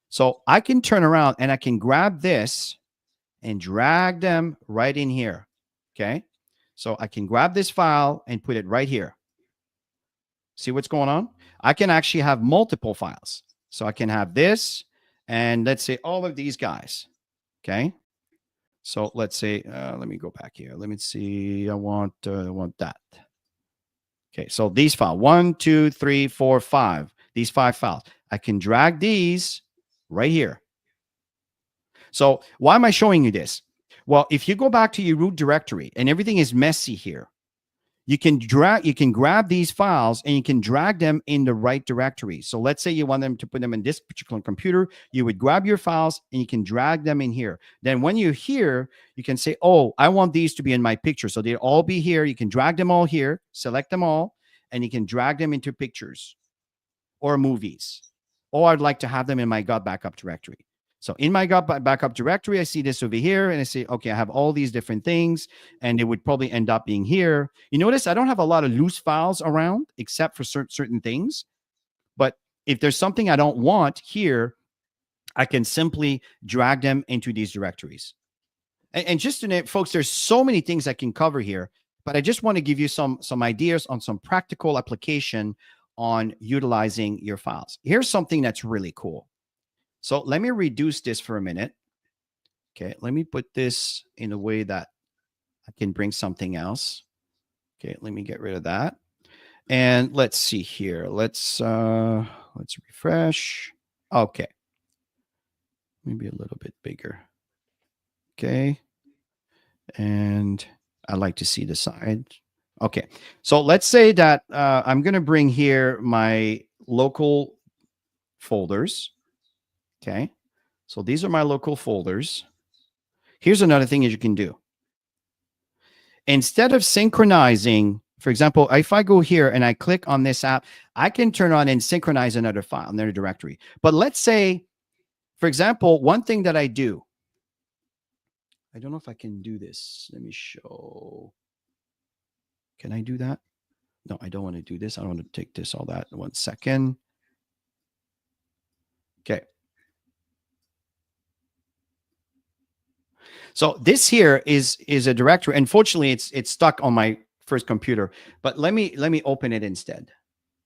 so I can turn around and I can grab this and drag them right in here. Okay, so I can grab this file and put it right here. See what's going on? I can actually have multiple files. So I can have this. And let's say all of these guys, okay? So let's say, let me go back here. Let me see, I want that. Okay, so these files, 1, 2, 3, 4, 5, these 5 files. I can drag these right here. So why am I showing you this? Well, if you go back to your root directory and everything is messy here, you can grab these files and you can drag them in the right directory. So let's say you want them to put them in this particular computer, you would grab your files and you can drag them in here. Then when you're here, you can say, oh, I want these to be in my picture. So they'll all be here. You can drag them all here, select them all, and you can drag them into pictures or movies. Or I'd like to have them in my God backup directory. So in my God backup directory, I see this over here and I say, okay, I have all these different things and it would probably end up being here. You notice I don't have a lot of loose files around except for certain things. But if there's something I don't want here, I can simply drag them into these directories. And just to name, folks, there's so many things I can cover here, but I just want to give you some ideas on some practical application on utilizing your files. Here's something that's really cool. So let me reduce this for a minute. Okay, let me put this in a way that I can bring something else. Okay, let me get rid of that. And let's see here. Let's refresh. Okay. Maybe a little bit bigger. Okay. And I like to see the side. Okay. So let's say that I'm going to bring here my local folders. Okay, so these are my local folders. Here's another thing that you can do. Instead of synchronizing, for example, if I go here and I click on this app, I can turn on and synchronize another file, another directory. But let's say, for example, one thing that I do, I don't know if I can do this. Let me show. Can I do that? No, I don't want to do this. I don't want to take this, all that. 1 second. Okay. So this here is a directory. Unfortunately, it's stuck on my first computer. But let me open it instead.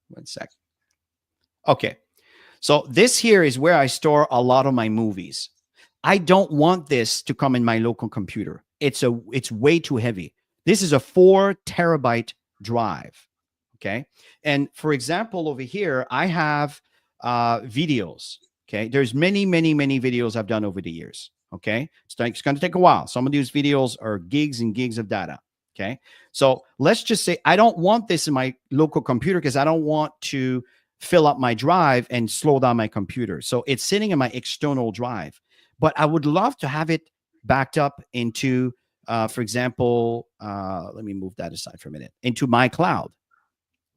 1 sec. Okay. So this here is where I store a lot of my movies. I don't want this to come in my local computer. It's way too heavy. This is a 4 terabyte drive. Okay. And for example, over here, I have videos. Okay. There's many videos I've done over the years. Okay. It's going to take a while. Some of these videos are gigs and gigs of data. Okay. So let's just say I don't want this in my local computer because I don't want to fill up my drive and slow down my computer. So it's sitting in my external drive, but I would love to have it backed up into, for example, let me move that aside for a minute, into my cloud.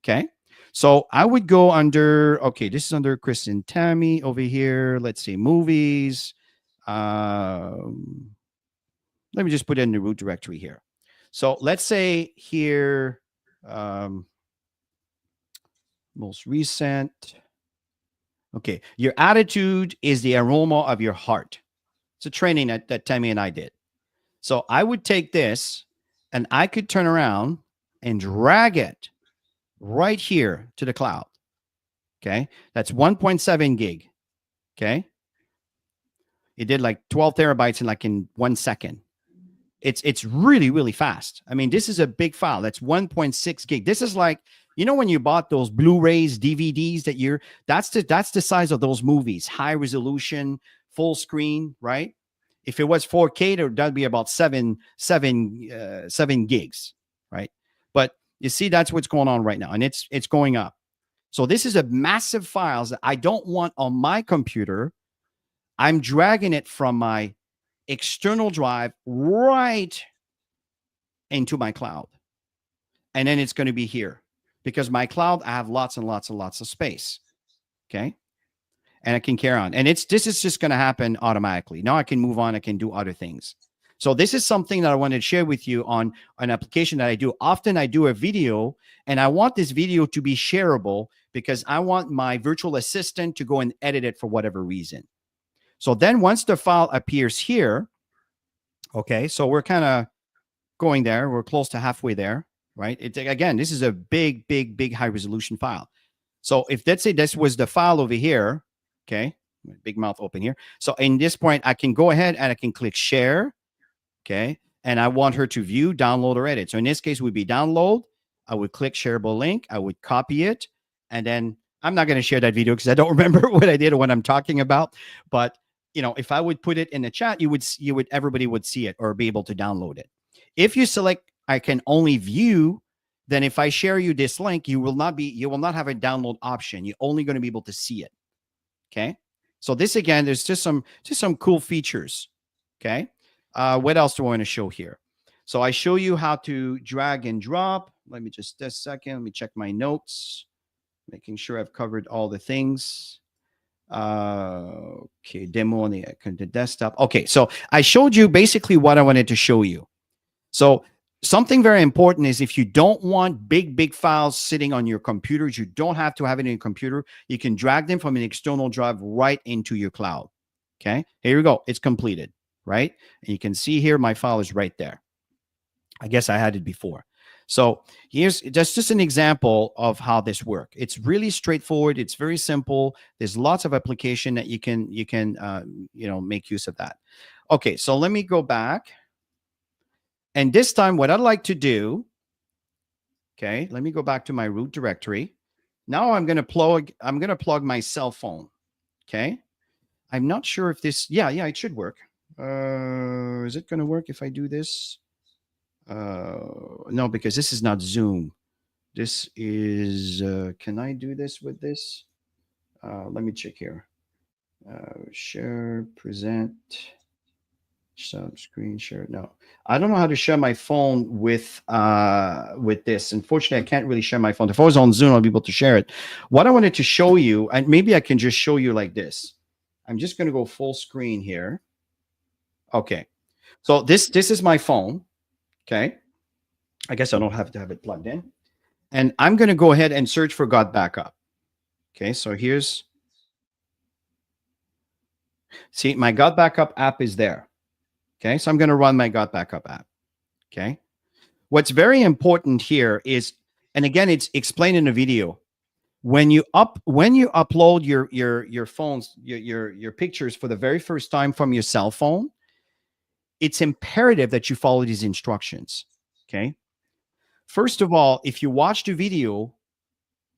Okay. So I would go under, okay, this is under Chris and Tammy over here. Let's see, movies. Let me just put it in the root directory here. So let's say here, most recent. Okay, your attitude is the aroma of your heart. It's a training that Tammy and I did. So I would take this and I could turn around and drag it right here to the cloud. Okay. That's 1.7 gig. Okay. It did like 12 terabytes in 1 second. It's really, really fast. I mean, this is a big file. That's 1.6 gig. This is like, when you bought those Blu-rays, DVDs that's the size of those movies, high resolution, full screen, right? If it was 4K, that'd be about seven gigs, right? But you see, that's what's going on right now, and it's going up. So this is a massive files that I don't want on my computer. I'm dragging it from my external drive right into my cloud. And then it's going to be here because my cloud, I have lots and lots and lots of space. Okay. And I can carry on. And this is just going to happen automatically. Now I can move on. I can do other things. So this is something that I wanted to share with you on an application that I do. Often I do a video and I want this video to be shareable because I want my virtual assistant to go and edit it for whatever reason. So then once the file appears here, okay, so we're kind of going there. We're close to halfway there, right? Again, this is a big, big, big high resolution file. So if let's say this was the file over here, okay, big mouth open here. So in this point, I can go ahead and I can click share, okay, and I want her to view, download, or edit. So in this case, would be download. I would click shareable link. I would copy it, and then I'm not going to share that video because I don't remember what I did or what I'm talking about. But if I would put it in the chat, everybody would see it or be able to download it. If you select, I can only view, then if I share you this link, you will not have a download option. You're only going to be able to see it. Okay. So this, again, there's just some cool features. Okay. What else do I want to show here? So I show you how to drag and drop. Let me just a second. Let me check my notes, making sure I've covered all the things. Okay, demo on the desktop. Okay, so I showed you basically what I wanted to show you. So something very important is if you don't want big files sitting on your computers, you don't have to have it in your computer. You can drag them from an external drive right into your cloud. Okay, here we go. It's completed, right? And you can see here my file is right there. I guess I had it before. So that's just an example of how this works. It's really straightforward. It's very simple. There's lots of application that you can make use of that. Okay, so let me go back. And this time, what I'd like to do, okay, let me go back to my root directory. Now I'm going to plug my cell phone. Okay, I'm not sure if this, yeah, it should work. Is it going to work if I do this? No, because this is not Zoom. This is, can I do this with this? Let me check here. Share, present, screen share. No, I don't know how to share my phone with this. Unfortunately, I can't really share my phone. If I was on Zoom, I'll be able to share it. What I wanted to show you, and maybe I can just show you like this. I'm just going to go full screen here. Okay. So this is my phone. Okay. I guess I don't have to have it plugged in. And I'm going to go ahead and search for Got Backup. Okay. So see, my Got Backup app is there. Okay. So I'm going to run my Got Backup app. Okay. What's very important here is, and again, it's explained in the video. When you upload your phones, your pictures for the very first time from your cell phone, it's imperative that you follow these instructions. Okay. First of all, if you watch the video,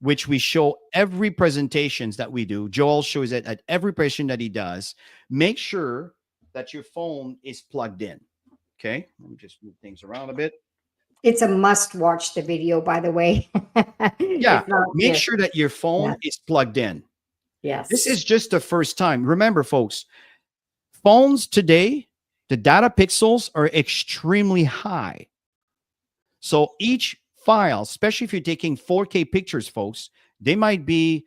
which we show every presentations that we do, Joel shows it at every presentation that he does, make sure that your phone is plugged in. Okay. Let me just move things around a bit. It's a must watch the video, by the way. Yeah. Make sure that your phone is plugged in. Yes. This is just the first time. Remember, folks, phones today, the data pixels are extremely high. So each file, especially if you're taking 4K pictures, folks, they might be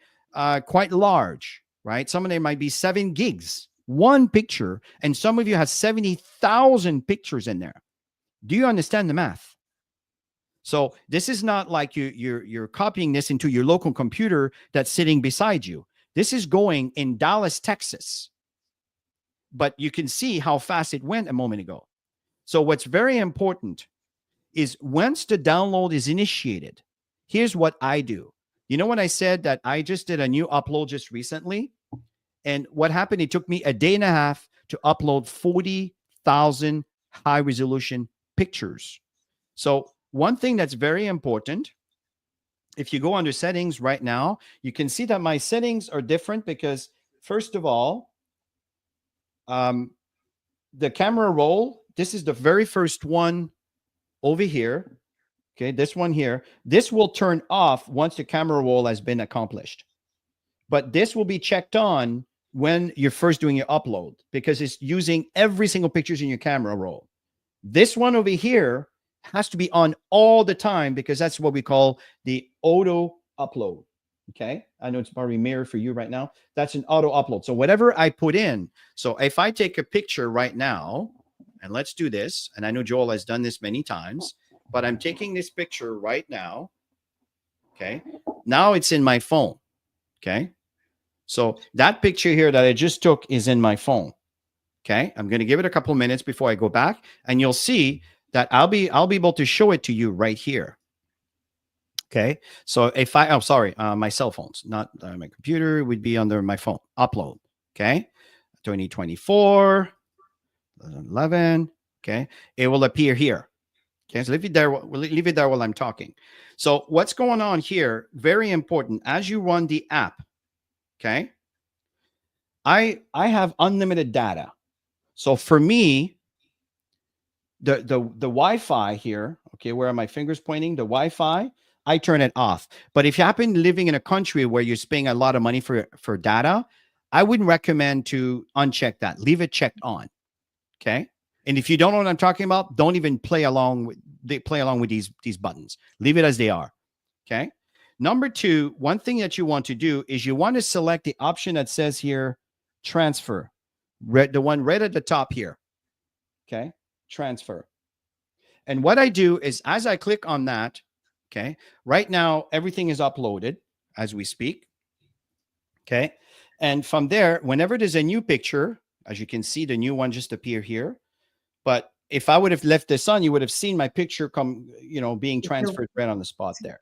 quite large, right? Some of them might be 7 gigs, one picture, and some of you have 70,000 pictures in there. Do you understand the math? So this is not like you're copying this into your local computer that's sitting beside you. This is going in Dallas, Texas. But you can see how fast it went a moment ago. So what's very important is once the download is initiated, here's what I do. You know, when I said that I just did a new upload just recently, and what happened, it took me a day and a half to upload 40,000 high resolution pictures. So one thing that's very important, if you go under settings right now, you can see that my settings are different because, first of all, the camera roll, this is the very first one over here. Okay, this one here, this will turn off once the camera roll has been accomplished. But this will be checked on when you're first doing your upload because it's using every single pictures in your camera roll. This one over here has to be on all the time because that's what we call the auto upload. Okay, I know it's probably mirror for you right now. That's an auto upload. So whatever I put in, so if I take a picture right now, and let's do this, and I know Joel has done this many times, but I'm taking this picture right now. Okay, now it's in my phone. Okay, so that picture here that I just took is in my phone. Okay, I'm going to give it a couple of minutes before I go back, and you'll see that I'll be able to show it to you right here. Okay, so if I, my cell phones, not my computer, would be under my phone. Upload. Okay, 2024, 11. Okay, it will appear here. Okay, so leave it there. We'll leave it there while I'm talking. So what's going on here? Very important. As you run the app, okay, I have unlimited data. So for me, the Wi-Fi here, okay, where are my fingers pointing? The Wi-Fi, I turn it off. But if you happen living in a country where you're spending a lot of money for data, I wouldn't recommend to uncheck that. Leave it checked on. Okay. And if you don't know what I'm talking about, don't even play along with these buttons. Leave it as they are. Okay. Number two, one thing that you want to do is you want to select the option that says here, transfer. The one right at the top here. Okay. Transfer. And what I do is as I click on that, okay, right now, everything is uploaded as we speak. Okay. And from there, whenever there's a new picture, as you can see, the new one just appear here. But if I would have left this on, you would have seen my picture come, being transferred right on the spot there.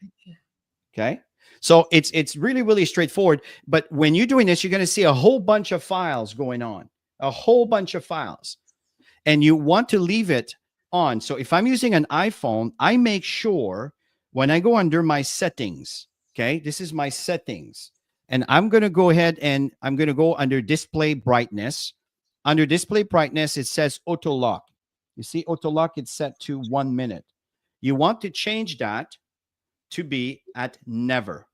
Okay. So it's really, really straightforward. But when you're doing this, you're going to see a whole bunch of files going on, a whole bunch of files. And you want to leave it on. So if I'm using an iPhone, I make sure when I go under my settings, okay, this is my settings. And I'm going to go ahead and I'm going to go under display brightness. Under display brightness, it says auto lock. You see auto lock, it's set to 1 minute. You want to change that to be at never.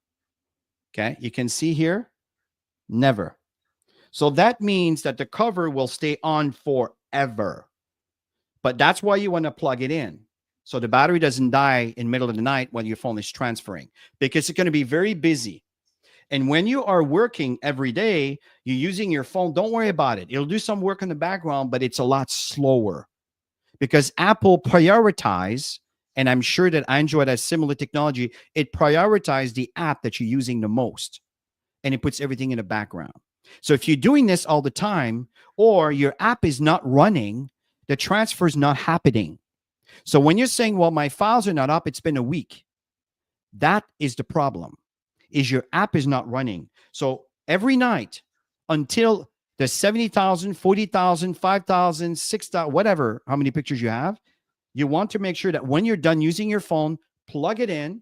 Okay, you can see here, never. So that means that the cover will stay on forever. But that's why you want to plug it in. So the battery doesn't die in the middle of the night when your phone is transferring, because it's going to be very busy. And when you are working every day, you're using your phone, don't worry about it. It'll do some work in the background, but it's a lot slower because Apple prioritize, and I'm sure that Android has similar technology, it prioritizes the app that you're using the most, and it puts everything in the background. So if you're doing this all the time, or your app is not running, the transfer is not happening. So when you're saying, well, my files are not up, it's been a week, that is the problem. Is your app is not running. So every night until the 70,000, 40,000, 5,000, 6,000, whatever, how many pictures you have, you want to make sure that when you're done using your phone, plug it in.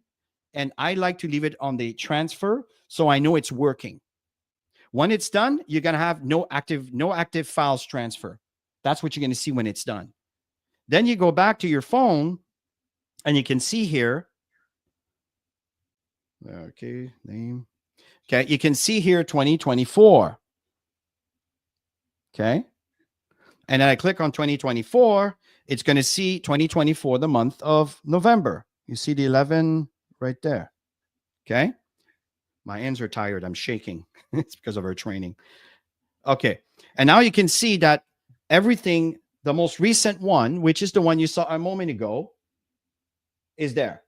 And I like to leave it on the transfer so I know it's working. When it's done, you're going to have no active files transfer. That's what you're going to see when it's done. Then you go back to your phone and you can see here, okay, name. Okay, you can see here 2024. Okay. And then I click on 2024, it's going to see 2024, the month of November. You see the 11 right there. Okay. My hands are tired. I'm shaking. It's because of our training. Okay. And now you can see that everything, the most recent one, which is the one you saw a moment ago, is there.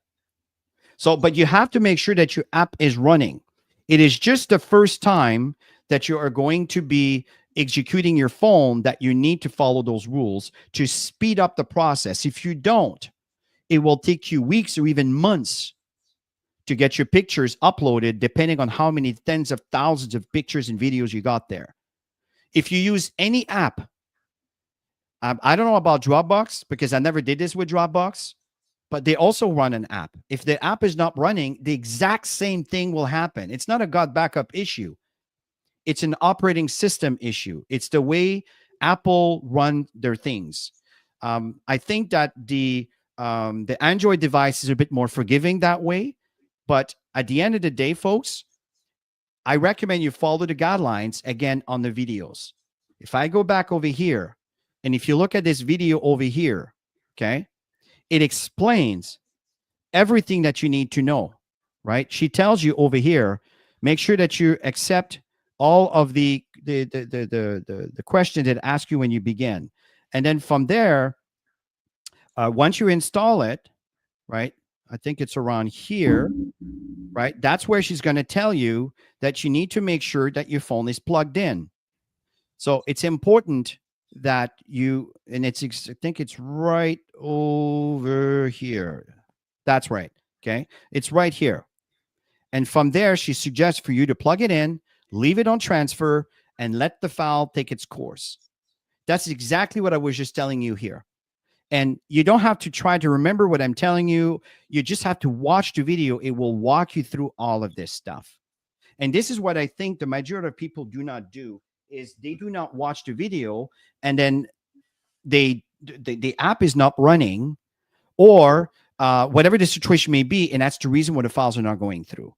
So, but you have to make sure that your app is running. It is just the first time that you are going to be executing your phone that you need to follow those rules to speed up the process. If you don't, it will take you weeks or even months to get your pictures uploaded, depending on how many tens of thousands of pictures and videos you got there. If you use any app, I don't know about Dropbox because I never did this with Dropbox, but they also run an app. If the app is not running, the exact same thing will happen. It's not a God backup issue. It's an operating system issue. It's the way Apple run their things. I think that the Android device is a bit more forgiving that way. But at the end of the day, folks, I recommend you follow the guidelines again on the videos. If I go back over here, and if you look at this video over here, okay, it explains everything that you need to know, right? She tells you over here, make sure that you accept all of the questions that ask you when you begin. And then from there, once you install it, right, I think it's around here, right? That's where she's going to tell you that you need to make sure that your phone is plugged in. So it's important that you, and I think it's right over here. That's right. Okay. It's right here. And from there, she suggests for you to plug it in, leave it on transfer, and let the file take its course. That's exactly what I was just telling you here. And you don't have to try to remember what I'm telling you. You just have to watch the video. It will walk you through all of this stuff. And this is what I think the majority of people do not do, is they do not watch the video, and then the app is not running, or whatever the situation may be. And that's the reason why the files are not going through.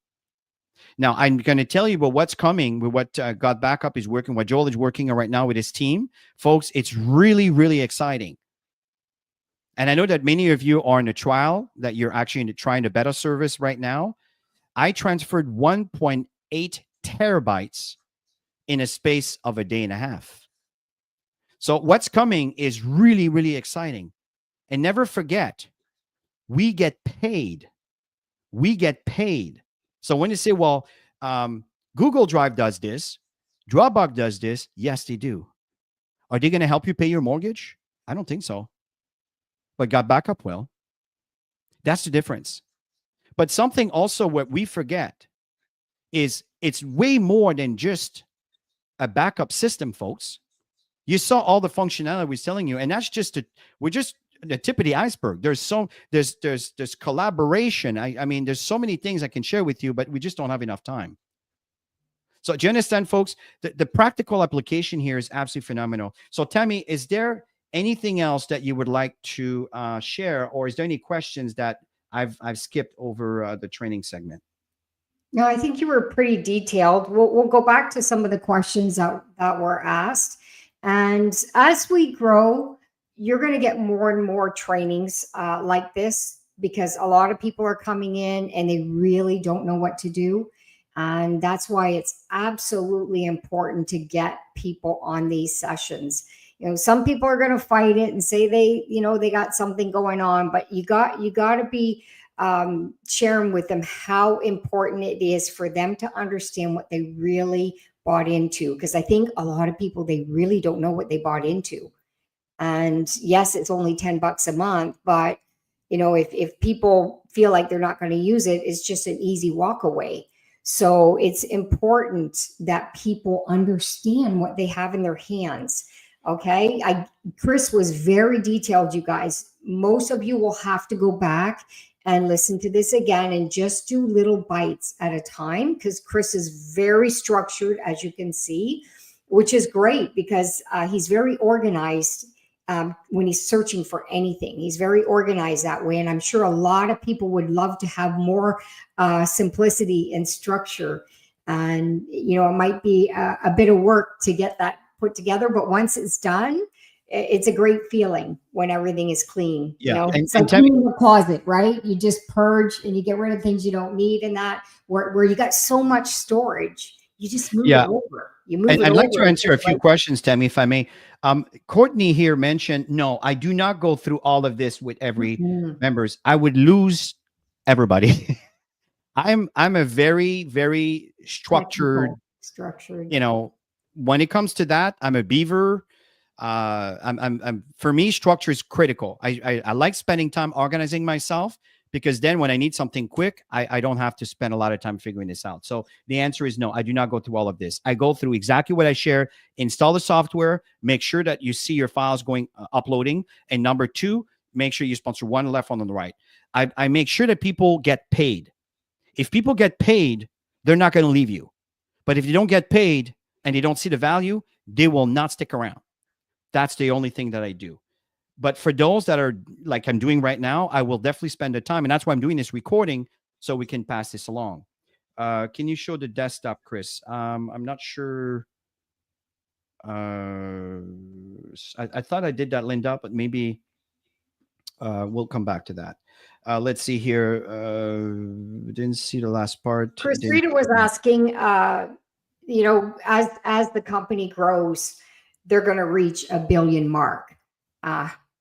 Now, I'm going to tell you about what's coming with what God Backup is working, what Joel is working on right now with his team. Folks, it's really, really exciting. And I know that many of you are in a trial, that you're actually trying the beta service right now. I transferred 1.8 terabytes in a space of a day and a half. So what's coming is really, really exciting. And never forget, we get paid. We get paid. So when you say, well, Google Drive does this, Dropbox does this, yes, they do. Are they going to help you pay your mortgage? I don't think so. But God Backup will. That's the difference. But something also what we forget is it's way more than just a backup system, folks. You saw all the functionality I was telling you, and that's just we're just the tip of the iceberg. There's collaboration. I mean, there's so many things I can share with you, but we just don't have enough time. So do you understand, folks? The practical application here is absolutely phenomenal. So Tammy, is there anything else that you would like to share, or is there any questions that I've skipped over the training segment? No, I think you were pretty detailed. We'll go back to some of the questions that were asked. And as we grow, you're going to get more and more trainings like this, because a lot of people are coming in and they really don't know what to do. And that's why it's absolutely important to get people on these sessions. You know, some people are going to fight it and say they got something going on, but you got to be sharing with them how important it is for them to understand what they really bought into. Because I think a lot of people, they really don't know what they bought into. And yes, it's only $10 a month, but you know, if people feel like they're not going to use it, it's just an easy walk away. So it's important that people understand what they have in their hands. Okay. Chris was very detailed, you guys. Most of you will have to go back and listen to this again and just do little bites at a time, because Chris is very structured, as you can see, which is great because he's very organized. When he's searching for anything, he's very organized that way. And I'm sure a lot of people would love to have more simplicity and structure. And, you know, it might be a bit of work to get that put together, but once it's done, it's a great feeling when everything is clean. Yeah. You know, And it's like cleaning the closet, right? You just purge and you get rid of things you don't need, and that where you got so much storage, you just move it over. You move it over. I'd like to answer a few questions, Tammy, if I may. Courtney here mentioned, no, I do not go through all of this with every members. I would lose everybody. I'm a very, very structured, you know, when it comes to that, I'm a beaver. I'm for me, structure is critical. I like spending time organizing myself, because then when I need something quick, I don't have to spend a lot of time figuring this out. So the answer is no, I do not go through all of this. I go through exactly what I share, install the software, make sure that you see your files going uploading. And number two, make sure you sponsor one on the left, one on the right. I make sure that people get paid. If people get paid, they're not going to leave you. But if you don't get paid and they don't see the value, they will not stick around. That's the only thing that I do. But for those that are like I'm doing right now, I will definitely spend the time. And that's why I'm doing this recording so we can pass this along. Can you show the desktop, Chris? I'm not sure. I thought I did that, Linda, but maybe we'll come back to that. Let's see here. Didn't see the last part. Chris Rita was asking, you know, as the company grows, they're going to reach a billion mark.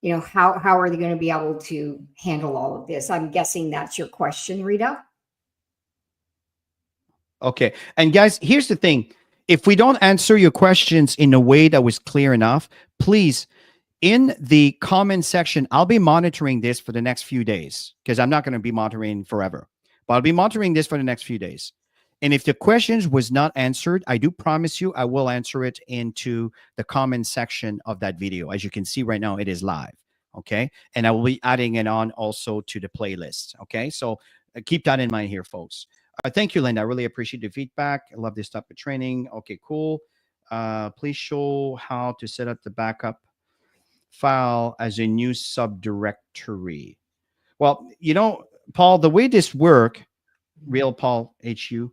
You know, how are they going to be able to handle all of this? I'm guessing that's your question, Rita. Okay. And guys, here's the thing. If we don't answer your questions in a way that was clear enough, please, in the comment section, I'll be monitoring this for the next few days because I'm not going to be monitoring forever, but I'll be monitoring this for the next few days. And if the questions was not answered, I do promise you, I will answer it into the comment section of that video. As you can see right now, it is live. Okay. And I will be adding it on also to the playlist. Okay. So keep that in mind here, folks. Thank you, Linda. I really appreciate the feedback. I love this type of training. Okay, cool. Please show how to set up the backup file as a new subdirectory. Well, you know, Paul, the way this works, real Paul HU,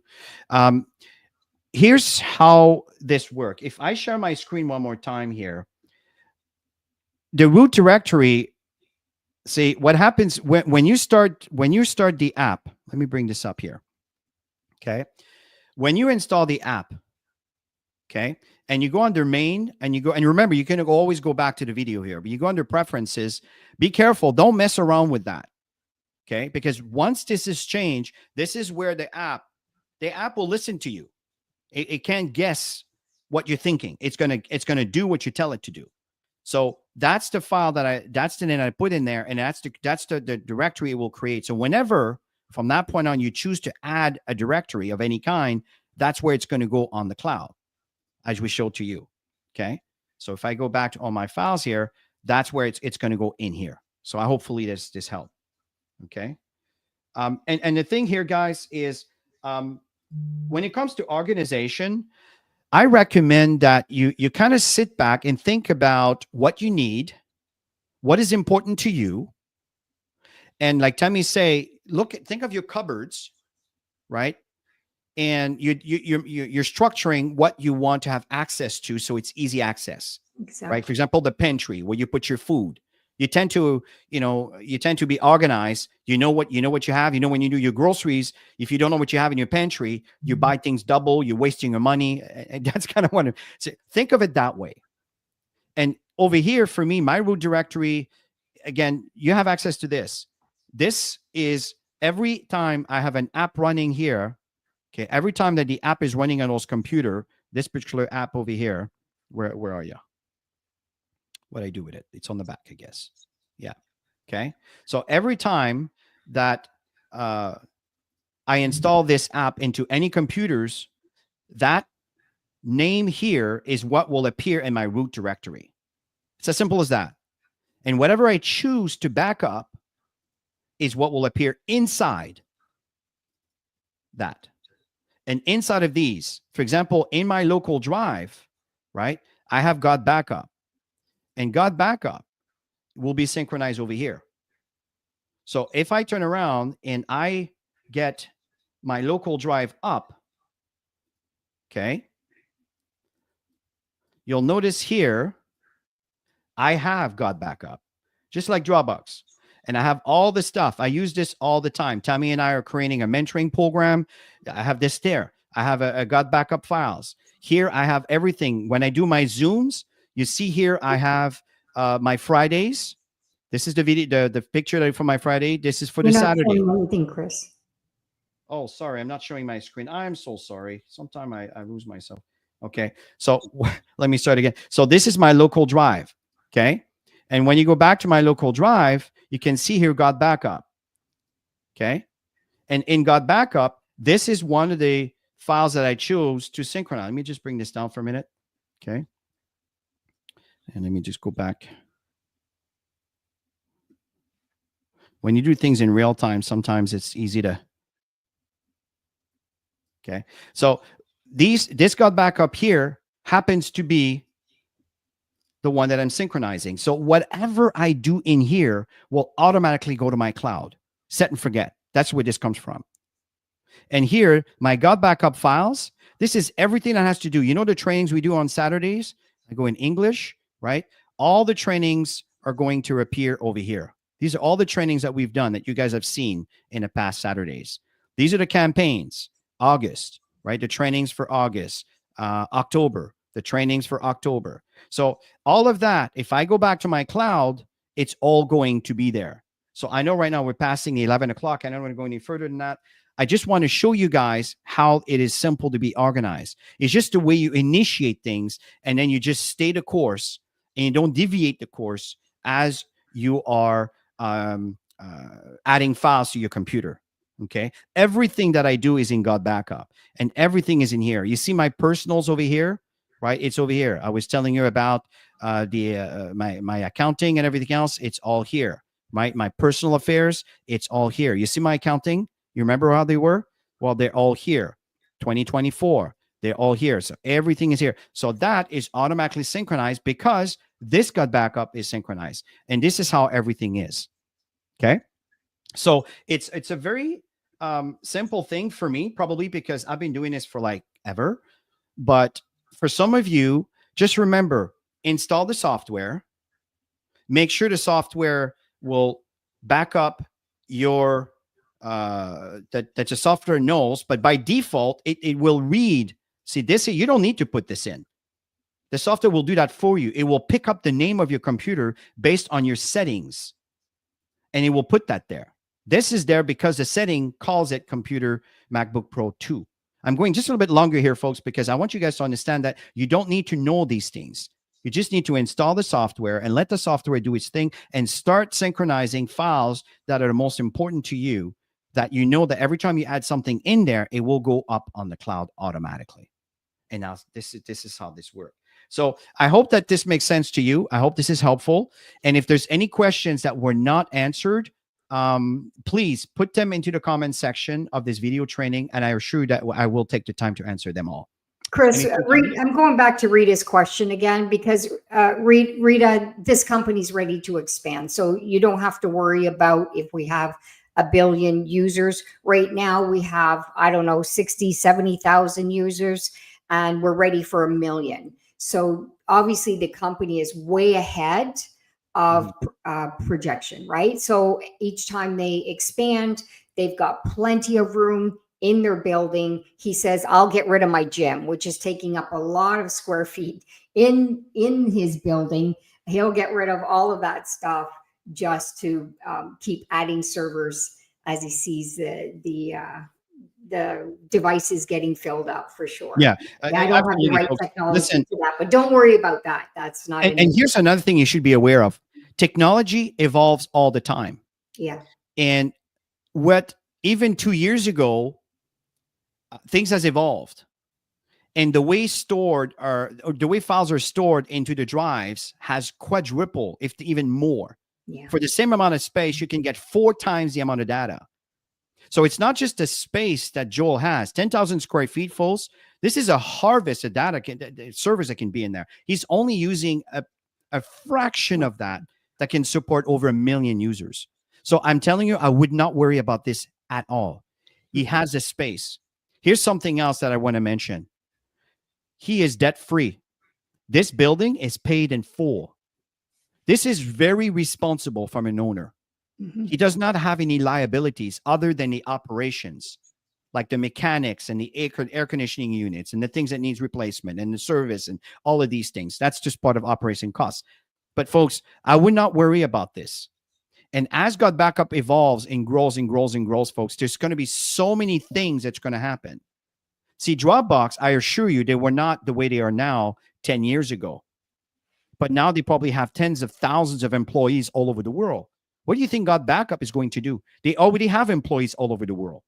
here's how this works. If I share my screen one more time here, the root directory, see what happens when you start the app. Let me bring this up here. Okay. When you install the app, okay, and you go under main and you go, and remember, you can always go back to the video here, but you go under preferences, be careful. Don't mess around with that. Okay. Because once this is changed, this is where the app will listen to you. It can't guess what you're thinking. It's going to do what you tell it to do. So that's the file that's the name I put in there. And that's the directory it will create. So whenever from that point on, you choose to add a directory of any kind, that's where it's going to go on the cloud, as we showed to you. Okay. So if I go back to all my files here, that's where it's going to go in here. So hopefully this helped. Okay. And the thing here, guys, is when it comes to organization, I recommend that you kind of sit back and think about what you need, what is important to you. And like Tammy say, think of your cupboards, right? And you're structuring what you want to have access to, so it's easy access. Exactly. Right? For example, the pantry where you put your food. You tend to be organized. You know what you have. You know, when you do your groceries, if you don't know what you have in your pantry, you buy things double. You're wasting your money. And that's kind of what. So think of it that way. And over here, for me, my root directory, again, you have access to this. This is every time I have an app running here. Okay, every time that the app is running on those computer, this particular app over here, where are you? What do I do with it? It's on the back, I guess. Yeah. Okay. So every time that I install this app into any computers, that name here is what will appear in my root directory. It's as simple as that. And whatever I choose to back up is what will appear inside that. And inside of these, for example, in my local drive, right, I have got backup. And got backup will be synchronized over here. So if I turn around and I get my local drive up, okay, you'll notice here, I have got backup, just like Dropbox. And I have all the stuff. I use this all the time. Tammy and I are creating a mentoring program. I have this there. I have a got backup files. Here I have everything. When I do my Zooms, you see here, I have my Fridays. This is the video, the picture for my Friday. This is for the Saturday. You're not showing anything, Chris. Oh, sorry. I'm not showing my screen. I'm so sorry. Sometimes I lose myself. Okay. So let me start again. So this is my local drive. Okay. And when you go back to my local drive, you can see here got backup. Okay. And in God Backup, this is one of the files that I chose to synchronize. Let me just bring this down for a minute. Okay. And let me just go back. When you do things in real time, sometimes it's easy to. Okay. So this God Backup here happens to be the one that I'm synchronizing. So whatever I do in here will automatically go to my cloud. Set and forget. That's where this comes from. And here, my God Backup files, this is everything that has to do. You know the trainings we do on Saturdays? I go in English, right? All the trainings are going to appear over here. These are all the trainings that we've done that you guys have seen in the past Saturdays. These are the campaigns, August, right? The trainings for August, October, the trainings for October. So all of that, if I go back to my cloud, it's all going to be there. So I know right now we're passing 11 o'clock. I don't want to go any further than that. I just want to show you guys how it is simple to be organized. It's just the way you initiate things, and then you just stay the course, and you don't deviate the course as you are adding files to your computer. Okay. Everything that I do is in God Backup, and everything is in here. You see my personals over here, right? It's over here. I was telling you about my accounting and everything else. It's all here. My personal affairs, it's all here. You see my accounting? You remember how they were? Well, they're all here. 2024, they're all here. So everything is here. So that is automatically synchronized because this God Backup is synchronized. And this is how everything is. Okay. So it's a very simple thing for me, probably because I've been doing this for like ever. But for some of you, just remember, install the software. Make sure the software will back up your that the software knows, but by default it will read. See this, you don't need to put this in. The software will do that for you. It will pick up the name of your computer based on your settings, and it will put that there. This is there because the setting calls it Computer MacBook Pro 2. I'm going just a little bit longer here, folks, because I want you guys to understand that you don't need to know these things. You just need to install the software and let the software do its thing and start synchronizing files that are the most important to you, that you know that every time you add something in there, it will go up on the cloud automatically. And now this is how this works. So I hope that this makes sense to you. I hope this is helpful. And if there's any questions that were not answered, please put them into the comment section of this video training, and I assure you that I will take the time to answer them all. Chris, I'm going back to Rita's question again, because Rita, this company's ready to expand. So you don't have to worry about if we have 1 billion users. Right now we have, I don't know, 60, 70,000 users, and we're ready for 1 million. So obviously the company is way ahead of projection, right? So each time they expand, they've got plenty of room in their building. He says, I'll get rid of my gym, which is taking up a lot of square feet in his building. He'll get rid of all of that stuff just to keep adding servers as he sees the devices getting filled up, for sure. Yeah. I don't have the right technology for that, but don't worry about that. That's not. And here's another thing you should be aware of. Technology evolves all the time. Yeah. And what even 2 years ago, things has evolved. And the way the way files are stored into the drives has quadrupled, if even more. Yeah. For the same amount of space, you can get 4 times the amount of data. So it's not just the space that Joel has. 10,000 square feet, folks. This is a harvest of data, servers that can be in there. He's only using a fraction of that can support over 1 million users. So I'm telling you, I would not worry about this at all. He has the space. Here's something else that I want to mention. He is debt-free. This building is paid in full. This is very responsible from an owner. Mm-hmm. He does not have any liabilities other than the operations, like the mechanics and the air conditioning units and the things that needs replacement and the service and all of these things. That's just part of operation costs. But folks, I would not worry about this. And as God Backup evolves and grows and grows and grows, folks, there's going to be so many things that's going to happen. See, Dropbox, I assure you, they were not the way they are now 10 years ago. But now they probably have tens of thousands of employees all over the world. What do you think God Backup is going to do? They already have employees all over the world.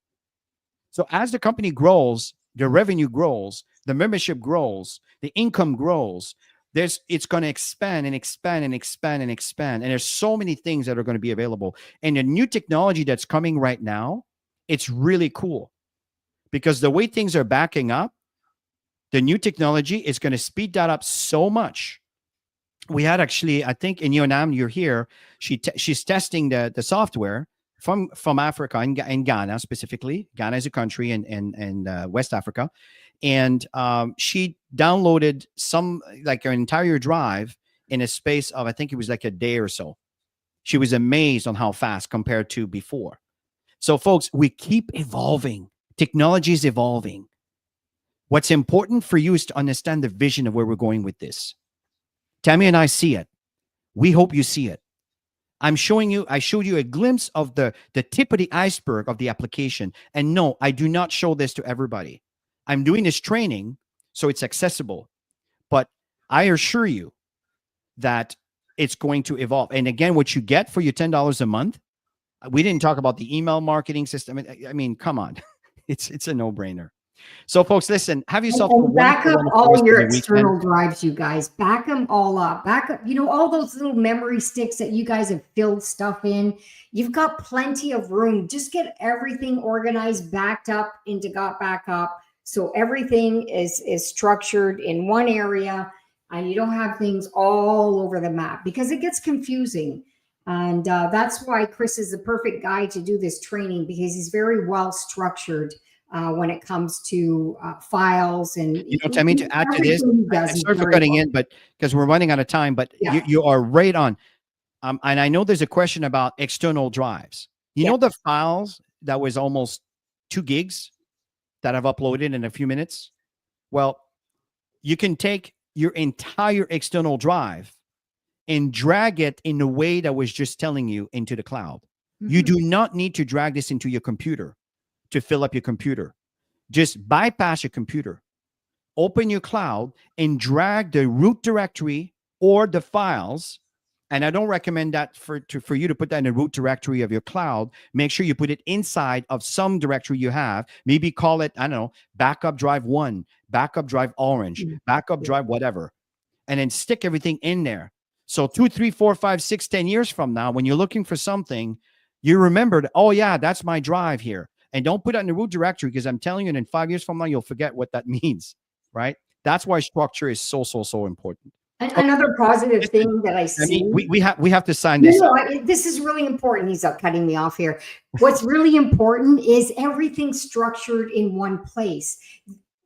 So as the company grows, the revenue grows, the membership grows, the income grows, it's going to expand and expand and expand and expand. And there's so many things that are going to be available. And the new technology that's coming right now, it's really cool, because the way things are backing up, the new technology is going to speed that up so much. We had actually, I think in Yonam, you're here, she's testing the software from Africa, in Ghana specifically. Ghana is a country in West Africa. And she downloaded like an entire drive in a space of, I think it was like a day or so. She was amazed on how fast compared to before. So folks, we keep evolving. Technology is evolving. What's important for you is to understand the vision of where we're going with this. Tammy and I see it. We hope you see it. I showed you a glimpse of the tip of the iceberg of the application. And no, I do not show this to everybody. I'm doing this training so it's accessible. But I assure you that it's going to evolve. And again, what you get for your $10 a month, we didn't talk about the email marketing system. I mean, come on. It's a no-brainer. So folks, listen, have yourself and back up all your external drives, you guys. Back them all up. Back up, all those little memory sticks that you guys have filled stuff in. You've got plenty of room. Just get everything organized, backed up into Got Backup. So everything is structured in one area, and you don't have things all over the map, because it gets confusing. And that's why Chris is the perfect guy to do this training, because he's very well structured when it comes to files. And Tammy, to add to this, I'm sorry for cutting in, but because we're running out of time, but yeah. you are right on. And I know there's a question about external drives. You know the files that was almost 2 gigs that I've uploaded in a few minutes? Well, you can take your entire external drive and drag it in the way that was just telling you into the cloud. Mm-hmm. You do not need to drag this into your computer to fill up your computer. Just bypass your computer, open your cloud, and drag the root directory or the files. And I don't recommend that for you to put that in the root directory of your cloud. Make sure you put it inside of some directory you have. Maybe call it, I don't know, backup drive 1, backup drive orange, backup drive whatever. And then stick everything in there. So 2, 3, 4, 5, 6, 10 years from now, when you're looking for something, you remembered, oh yeah, that's my drive here. And don't put it in the root directory, because I'm telling you, in 5 years from now, you'll forget what that means, right? That's why structure is so important. And another positive thing that I see. We have to sign this. This is really important. He's cutting me off here. What's really important is everything structured in one place.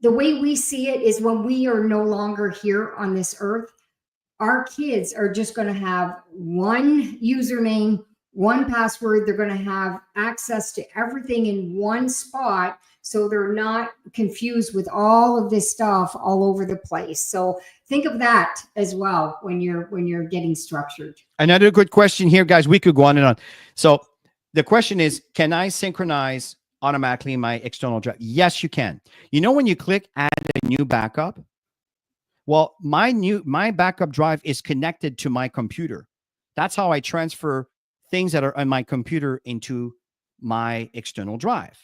The way we see it is, when we are no longer here on this earth, our kids are just going to have one username, one password. They're going to have access to everything in one spot, so they're not confused with all of this stuff all over the place. So think of that as well when you're getting structured. Another good question here, guys. We could go on and on. So the question is, can I synchronize automatically my external drive? Yes, you can. When you click add a new backup, well, my backup drive is connected to my computer. That's how I transfer things that are on my computer into my external drive.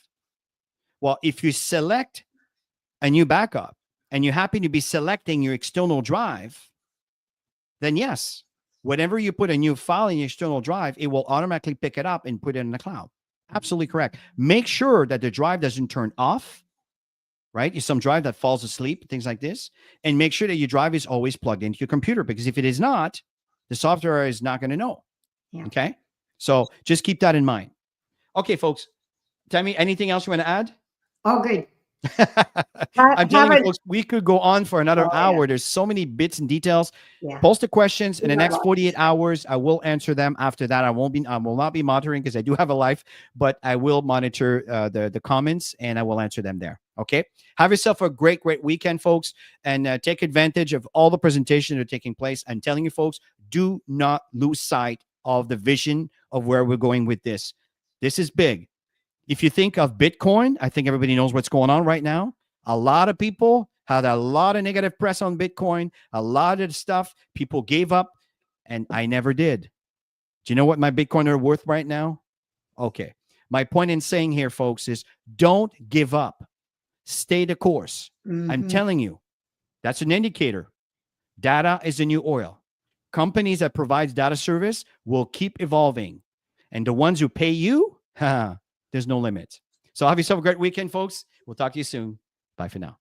Well, if you select a new backup and you happen to be selecting your external drive, then yes, whenever you put a new file in your external drive, it will automatically pick it up and put it in the cloud. Absolutely correct. Make sure that the drive doesn't turn off, right? There's some drive that falls asleep, things like this. And make sure that your drive is always plugged into your computer, because if it is not, the software is not going to know. Yeah. Okay. So just keep that in mind. Okay, folks. Tammy, anything else you want to add? Oh, good. I'm telling you, folks, we could go on for another hour. Yeah. There's so many bits and details. Yeah. Post the questions in the next 48 hours. I will answer them. After that, I will not be monitoring, because I do have a life, but I will monitor the comments, and I will answer them there. Okay. Have yourself a great weekend, folks, and take advantage of all the presentations that are taking place. I'm telling you, folks, do not lose sight of the vision of where we're going with this. This is big. If you think of Bitcoin, I think everybody knows what's going on right now. A lot of people had a lot of negative press on Bitcoin, a lot of stuff. People gave up, and I never did. Do you know what my Bitcoin are worth right now? Okay. My point in saying here, folks, is don't give up. Stay the course. I'm telling you, that's an indicator. Data is the new oil. Companies that provides data service will keep evolving. And the ones who pay you, there's no limit. So have yourself a great weekend, folks. We'll talk to you soon. Bye for now.